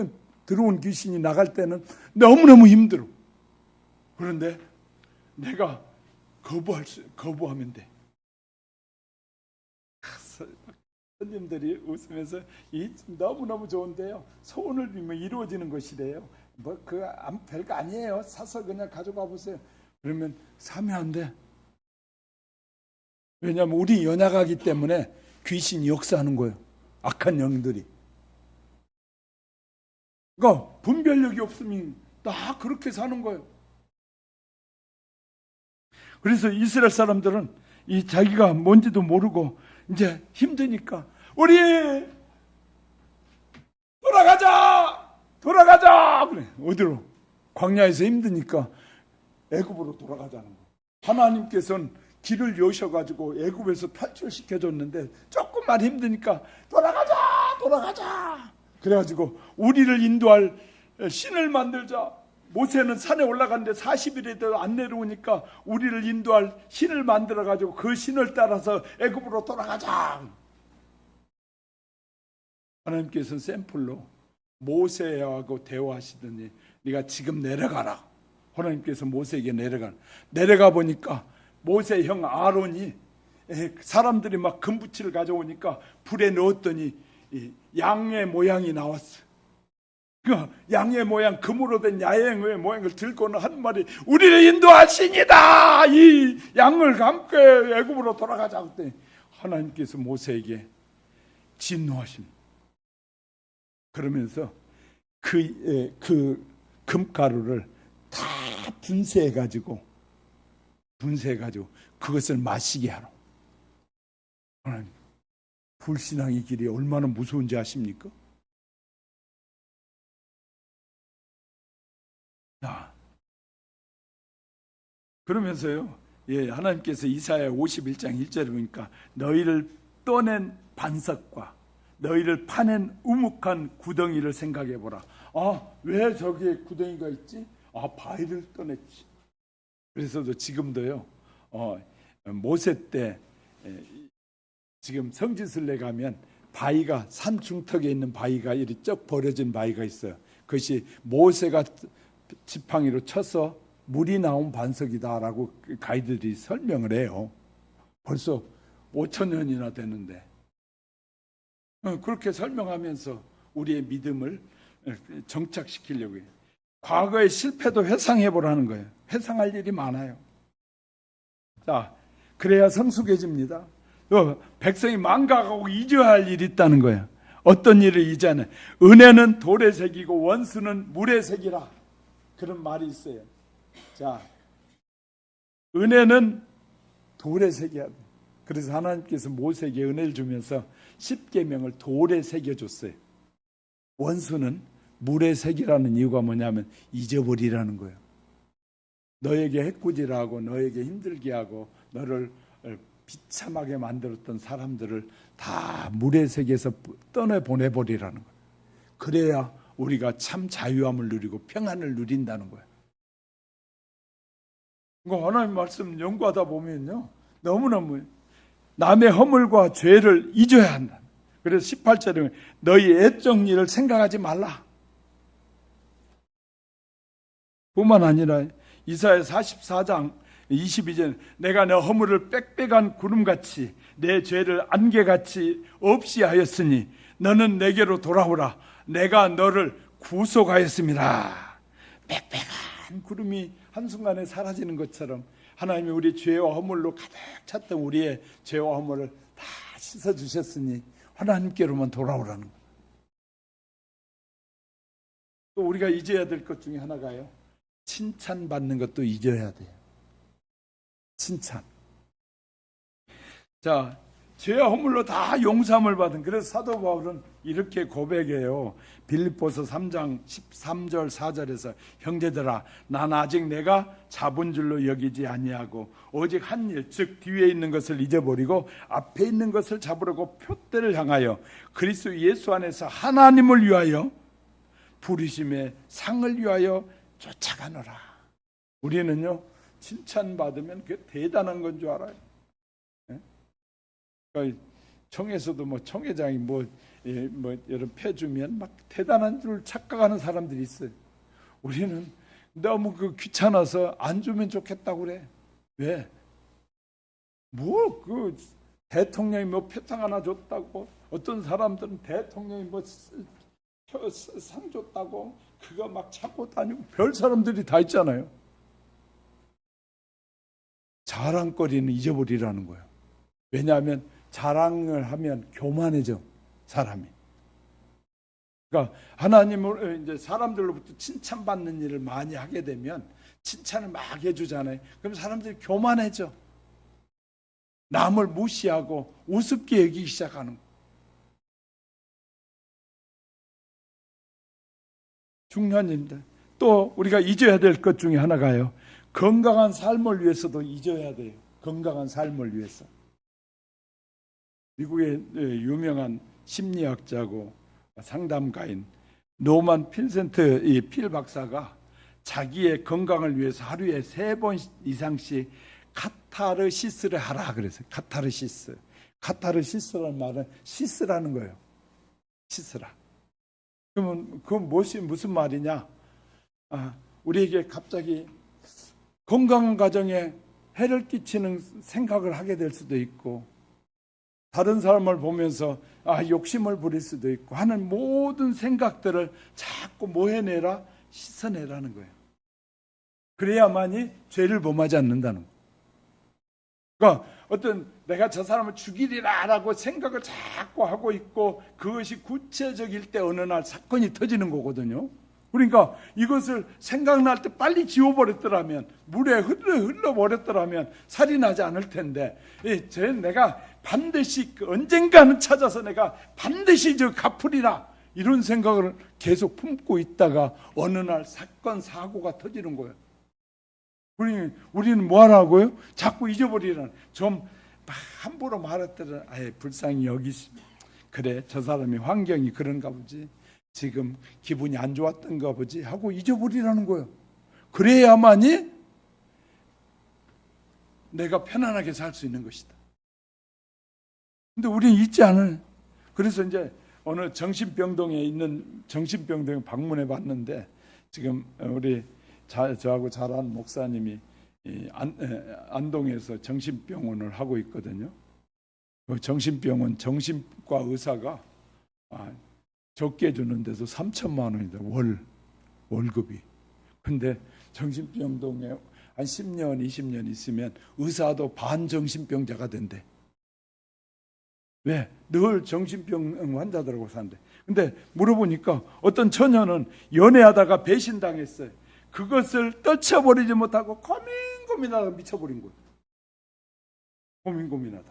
들어온 귀신이 나갈 때는 너무너무 힘들어. 그런데 내가 거부하면 돼. 선생님들이 웃으면서 이 너무너무 좋은데요, 소원을 빌면 이루어지는 것이래요. 뭐 별거 아니에요. 사서 그냥 가져가 보세요. 그러면 사면 안 돼. 왜냐하면 우리 연약하기 때문에 귀신이 역사하는 거예요. 악한 영들이. 그러니까 분별력이 없으면 다 그렇게 사는 거예요. 그래서 이스라엘 사람들은 이 자기가 뭔지도 모르고 이제 힘드니까 우리 돌아가자 그래. 어디로? 광야에서 힘드니까 애굽으로 돌아가자는 거예요. 하나님께서는 길을 여셔가지고 애굽에서 탈출시켜줬는데 조금만 힘드니까 돌아가자 그래가지고 우리를 인도할 신을 만들자. 모세는 산에 올라갔는데 40일에도 안 내려오니까 우리를 인도할 신을 만들어가지고 그 신을 따라서 애굽으로 돌아가자. 하나님께서는 샘플로 모세하고 대화하시더니 네가 지금 내려가라. 하나님께서 모세에게 내려가 보니까 모세 형 아론이 사람들이 막 금붙이를 가져오니까 불에 넣었더니 양의 모양이 나왔어. 그 양의 모양, 금으로 된 양의 모양을 들고는 한 말이 우리를 인도할 신이다. 이 양을 함께 애굽으로 돌아가자. 그때 하나님께서 모세에게 진노하십니다. 그러면서 그 금가루를 다 분쇄해가지고 그것을 마시게 하라. 하나님, 불신앙의 길이 얼마나 무서운지 아십니까? 그러면서요, 하나님께서 이사야 51장 1절에 보니까 너희를 떠낸 반석과 너희를 파낸 우묵한 구덩이를 생각해 보라. 왜 저기에 구덩이가 있지? 바위를 떠냈지. 그래서도 지금도요, 모세 때 지금 성지순례 가면 바위가 산 중턱에 있는 바위가 이렇게 쩍 버려진 바위가 있어요. 그것이 모세가 지팡이로 쳐서 물이 나온 반석이다라고 가이드들이 설명을 해요. 벌써 5,000년이나 되는데 그렇게 설명하면서 우리의 믿음을 정착시키려고 해요. 과거의 실패도 회상해보라는 거예요. 회상할 일이 많아요. 자, 그래야 성숙해집니다. 백성이 망각하고 잊어야 할 일이 있다는 거예요. 어떤 일을 잊어야 은혜는 돌에 새기고 원수는 물에 새기라. 그런 말이 있어요. 자, 은혜는 돌에 새겨야 돼. 그래서 하나님께서 모세에게 은혜를 주면서 10계명을 돌에 새겨줬어요. 원수는 물에 새기라는 이유가 뭐냐면 잊어버리라는 거예요. 너에게 해코지하고 너에게 힘들게 하고 너를 비참하게 만들었던 사람들을 다 물에 새겨서 떠내보내버리라는 거예요. 그래야 우리가 참 자유함을 누리고 평안을 누린다는 거예요. 하나님 말씀 연구하다 보면요, 너무너무 남의 허물과 죄를 잊어야 한다. 그래서 18절에 너희 애적 일을 생각하지 말라. 뿐만 아니라 이사야 44장 22절 내가 내 허물을 빽빽한 구름같이 내 죄를 안개같이 없이 하였으니 너는 내게로 돌아오라. 내가 너를 구속하였습니다. 빽빽한 구름이 한순간에 사라지는 것처럼 하나님이 우리 죄와 허물로 가득 찼던 우리의 죄와 허물을 다 씻어주셨으니 하나님께로만 돌아오라는 거예요. 또 우리가 잊어야 될 것 중에 하나가요, 칭찬받는 것도 잊어야 돼요. 칭찬. 자, 죄와 허물로 다 용서함을 받은. 그래서 사도 바울은 이렇게 고백해요. 빌립보서 3장 13절 4절에서 형제들아 난 아직 내가 잡은 줄로 여기지 아니하고 오직 한 일 즉 뒤에 있는 것을 잊어버리고 앞에 있는 것을 잡으려고 표대를 향하여 그리스도 예수 안에서 하나님을 위하여 부르심의 상을 위하여 쫓아가노라. 우리는요 칭찬받으면 그게 대단한 건 줄 알아요. 그러니까 청에서도 뭐 청회장이 뭐 여러 표 주면 막 대단한 줄 착각하는 사람들이 있어요. 우리는 너무 그 귀찮아서 안 주면 좋겠다고 그래. 왜? 뭐 그 대통령이 뭐 표창 하나 줬다고, 어떤 사람들은 대통령이 뭐 상 줬다고 그거 막 찾고 다니고 별 사람들이 다 있잖아요. 자랑거리는 잊어버리라는 거예요. 왜냐하면 자랑을 하면 교만해져 사람이. 그러니까 하나님을 이제 사람들로부터 칭찬받는 일을 많이 하게 되면 칭찬을 막 해주잖아요. 그럼 사람들이 교만해져. 남을 무시하고 우습게 여기기 시작하는 거예요. 중요한 일인데 또 우리가 잊어야 될 것 중에 하나가요. 건강한 삶을 위해서도 잊어야 돼요. 건강한 삶을 위해서. 미국의 유명한 심리학자고 상담가인 노만 필센트 이 필 박사가 자기의 건강을 위해서 하루에 3번 이상씩 카타르시스를 하라 그랬어요. 카타르시스. 카타르시스라는 말은 시스라는 거예요. 시스라. 그러면 그건 무슨 말이냐? 우리에게 갑자기 건강한 가정에 해를 끼치는 생각을 하게 될 수도 있고, 다른 사람을 보면서 욕심을 부릴 수도 있고 하는 모든 생각들을 자꾸 뭐 해내라? 씻어내라는 거예요. 그래야만이 죄를 범하지 않는다는 거예요. 그러니까 어떤 내가 저 사람을 죽이리라라고 생각을 자꾸 하고 있고 그것이 구체적일 때 어느 날 사건이 터지는 거거든요. 그러니까 이것을 생각날 때 빨리 지워버렸더라면, 물에 흘러버렸더라면 살이 나지 않을 텐데, 내가 반드시 언젠가는 찾아서 내가 반드시 저 갚으리라 이런 생각을 계속 품고 있다가 어느 날 사건 사고가 터지는 거예요. 우리는 뭐 하라고요? 자꾸 잊어버리라는. 좀 함부로 말했더니 아예 불쌍히 여기시. 그래 저 사람이 환경이 그런가 보지, 지금 기분이 안 좋았던가 보지 하고 잊어버리라는 거예요. 그래야만이 내가 편안하게 살 수 있는 것이다. 근데 우리는 잊지 않을. 그래서 이제 어느 정신병동에 있는 정신병동에 방문해 봤는데, 지금 우리 저하고 잘 아는 목사님이 안동에서 정신병원을 하고 있거든요. 그 정신병원 정신과 의사가 적게 주는 데서 3천만 원이다. 월급이. 근데 정신병동에 한 10년 20년 있으면 의사도 반정신병자가 된대. 왜? 늘 정신병 환자들하고 산대. 근데 물어보니까 어떤 처녀는 연애하다가 배신당했어요. 그것을 떨쳐버리지 못하고 고민하다가 미쳐버린 거예요. 고민하다.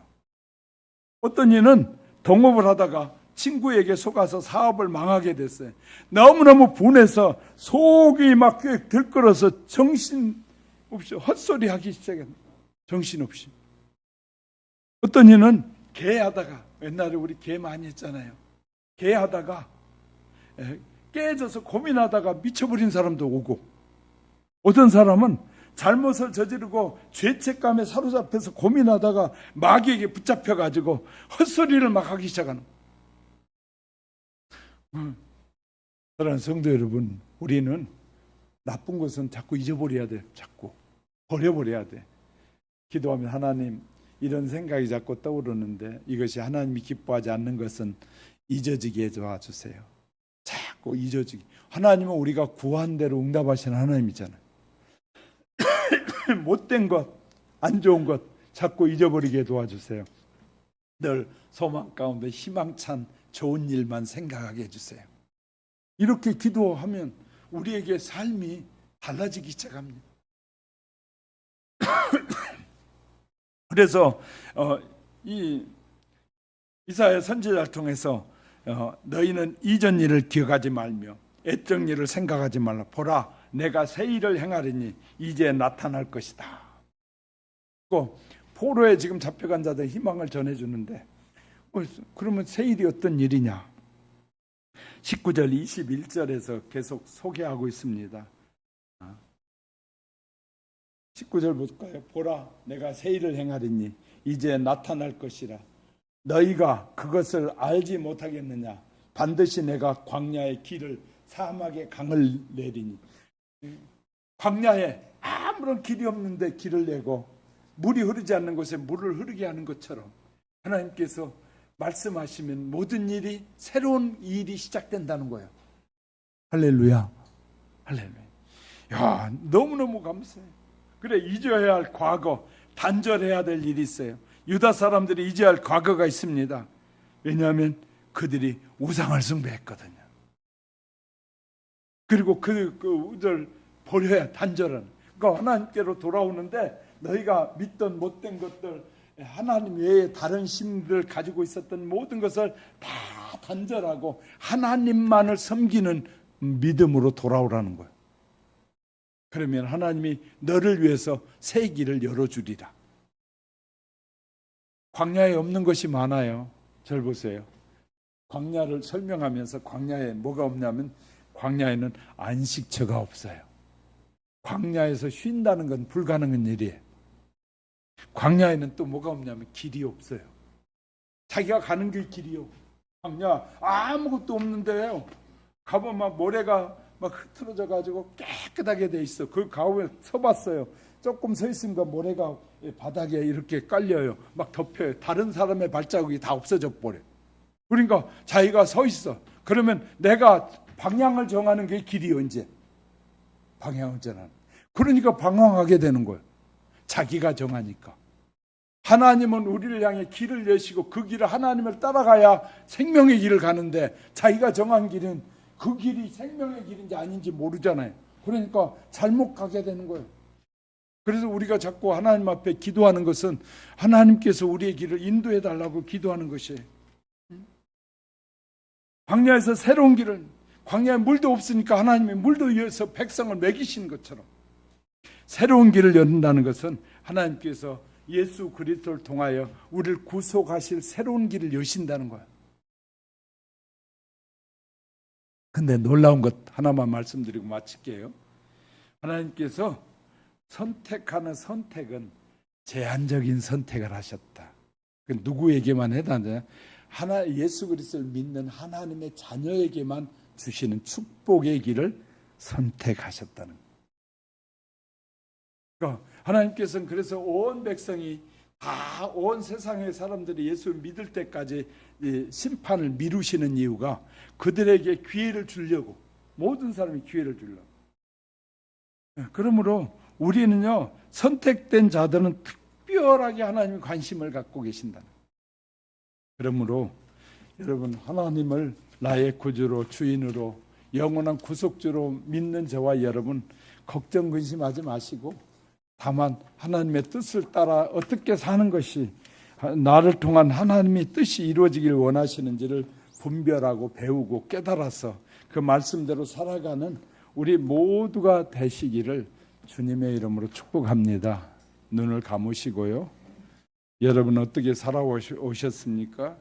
어떤 이는 동업을 하다가 친구에게 속아서 사업을 망하게 됐어요. 너무너무 분해서 속이 막 들끓어서 정신없이 헛소리 하기 시작했어요. 정신없이. 어떤 이는 개하다가, 옛날에 우리 개 많이 했잖아요. 개하다가 깨져서 고민하다가 미쳐버린 사람도 오고, 어떤 사람은 잘못을 저지르고 죄책감에 사로잡혀서 고민하다가 마귀에게 붙잡혀가지고 헛소리를 막 하기 시작하는. 사랑하는 성도 여러분, 우리는 나쁜 것은 자꾸 잊어버려야 돼. 자꾸 버려버려야 돼. 기도하면 하나님, 이런 생각이 자꾸 떠오르는데 이것이 하나님이 기뻐하지 않는 것은 잊어지게 도와주세요. 자꾸 잊어지게. 하나님은 우리가 구한 대로 응답하시는 하나님이잖아요. 못된 것, 안 좋은 것 자꾸 잊어버리게 도와주세요. 늘 소망 가운데 희망찬 좋은 일만 생각하게 해주세요. 이렇게 기도하면 우리에게 삶이 달라지기 시작합니다. 그래서 이 이사야 선지자를 통해서 너희는 이전 일을 기억하지 말며 애적 일을 생각하지 말라. 보라, 내가 새 일을 행하리니 이제 나타날 것이다. 또 포로에 지금 잡혀간 자들 희망을 전해주는데, 그러면 새 일이 어떤 일이냐? 19절 21절에서 계속 소개하고 있습니다. 19절 볼까요? 보라, 내가 새 일을 행하리니 이제 나타날 것이라. 너희가 그것을 알지 못하겠느냐? 반드시 내가 광야의 길을, 사막의 강을 내리니. 광야에 아무런 길이 없는데 길을 내고 물이 흐르지 않는 곳에 물을 흐르게 하는 것처럼 하나님께서 말씀하시면 모든 일이, 새로운 일이 시작된다는 거예요. 할렐루야, 할렐루야. 야, 너무너무 감사해요. 그래, 잊어야 할 과거, 단절해야 될 일이 있어요. 유다 사람들이 잊어야 할 과거가 있습니다. 왜냐하면 그들이 우상을 숭배했거든요. 그리고 그들 버려야, 단절은. 그러니까 하나님께로 돌아오는데, 너희가 믿던 못된 것들, 하나님 외에 다른 신들 가지고 있었던 모든 것을 다 단절하고 하나님만을 섬기는 믿음으로 돌아오라는 거예요. 그러면 하나님이 너를 위해서 새 길을 열어주리라. 광야에 없는 것이 많아요. 절 보세요. 광야를 설명하면서 광야에 뭐가 없냐면, 광야에는 안식처가 없어요. 광야에서 쉰다는 건 불가능한 일이에요. 광야에는 또 뭐가 없냐면 길이 없어요. 자기가 가는 게 길이요. 광야 아무것도 없는데요. 가보면 막 모래가 막 흐트러져 가지고 깨끗하게 돼 있어. 그 가운데 서봤어요. 조금 서 있으니까 모래가 바닥에 이렇게 깔려요. 막 덮여요. 다른 사람의 발자국이 다 없어져 버려. 그러니까 자기가 서 있어. 그러면 내가 방향을 정하는 게 길이요. 이제 방향을 정하는. 그러니까 방황하게 되는 거예요. 자기가 정하니까. 하나님은 우리를 향해 길을 여시고 그 길을, 하나님을 따라가야 생명의 길을 가는데, 자기가 정한 길은 그 길이 생명의 길인지 아닌지 모르잖아요. 그러니까 잘못 가게 되는 거예요. 그래서 우리가 자꾸 하나님 앞에 기도하는 것은 하나님께서 우리의 길을 인도해 달라고 기도하는 것이에요. 광야에서 새로운 길을, 광야에 물도 없으니까 하나님이 물도 이어서 백성을 먹이신 것처럼 새로운 길을 열는다는 것은 하나님께서 예수 그리스도를 통하여 우리를 구속하실 새로운 길을 여신다는 거예요. 근데 놀라운 것 하나만 말씀드리고 마칠게요. 하나님께서 선택하는 선택은 제한적인 선택을 하셨다. 그 누구에게만 해당되냐? 예수 그리스도를 믿는 하나님의 자녀에게만 주시는 축복의 길을 선택하셨다는 거예요. 그러니까 하나님께서는 그래서 온 백성이 다, 온 세상의 사람들이 예수를 믿을 때까지 심판을 미루시는 이유가 그들에게 기회를 주려고, 모든 사람이 기회를 주려고. 그러므로 우리는요, 선택된 자들은 특별하게 하나님의 관심을 갖고 계신다. 그러므로 여러분, 하나님을 나의 구주로, 주인으로, 영원한 구속주로 믿는 저와 여러분, 걱정 근심하지 마시고 다만 하나님의 뜻을 따라 어떻게 사는 것이 나를 통한 하나님의 뜻이 이루어지길 원하시는지를 분별하고 배우고 깨달아서 그 말씀대로 살아가는 우리 모두가 되시기를 주님의 이름으로 축복합니다. 눈을 감으시고요. 여러분 어떻게 살아오셨습니까?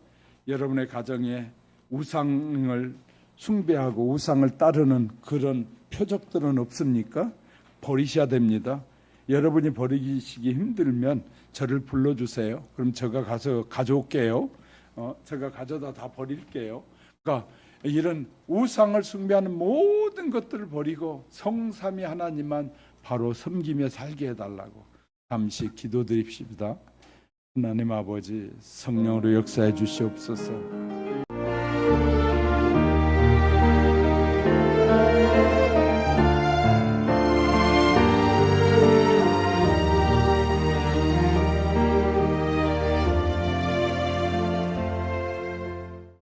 여러분의 가정에 우상을 숭배하고 우상을 따르는 그런 표적들은 없습니까? 버리셔야 됩니다. 여러분이 버리시기 힘들면 저를 불러주세요. 그럼 제가 가서 가져올게요. 제가 가져다 다 버릴게요. 그러니까 이런 우상을 숭배하는 모든 것들을 버리고 성삼위 하나님만 바로 섬기며 살게 해달라고 잠시 기도드립시다. 하나님 아버지, 성령으로 역사해 주시옵소서.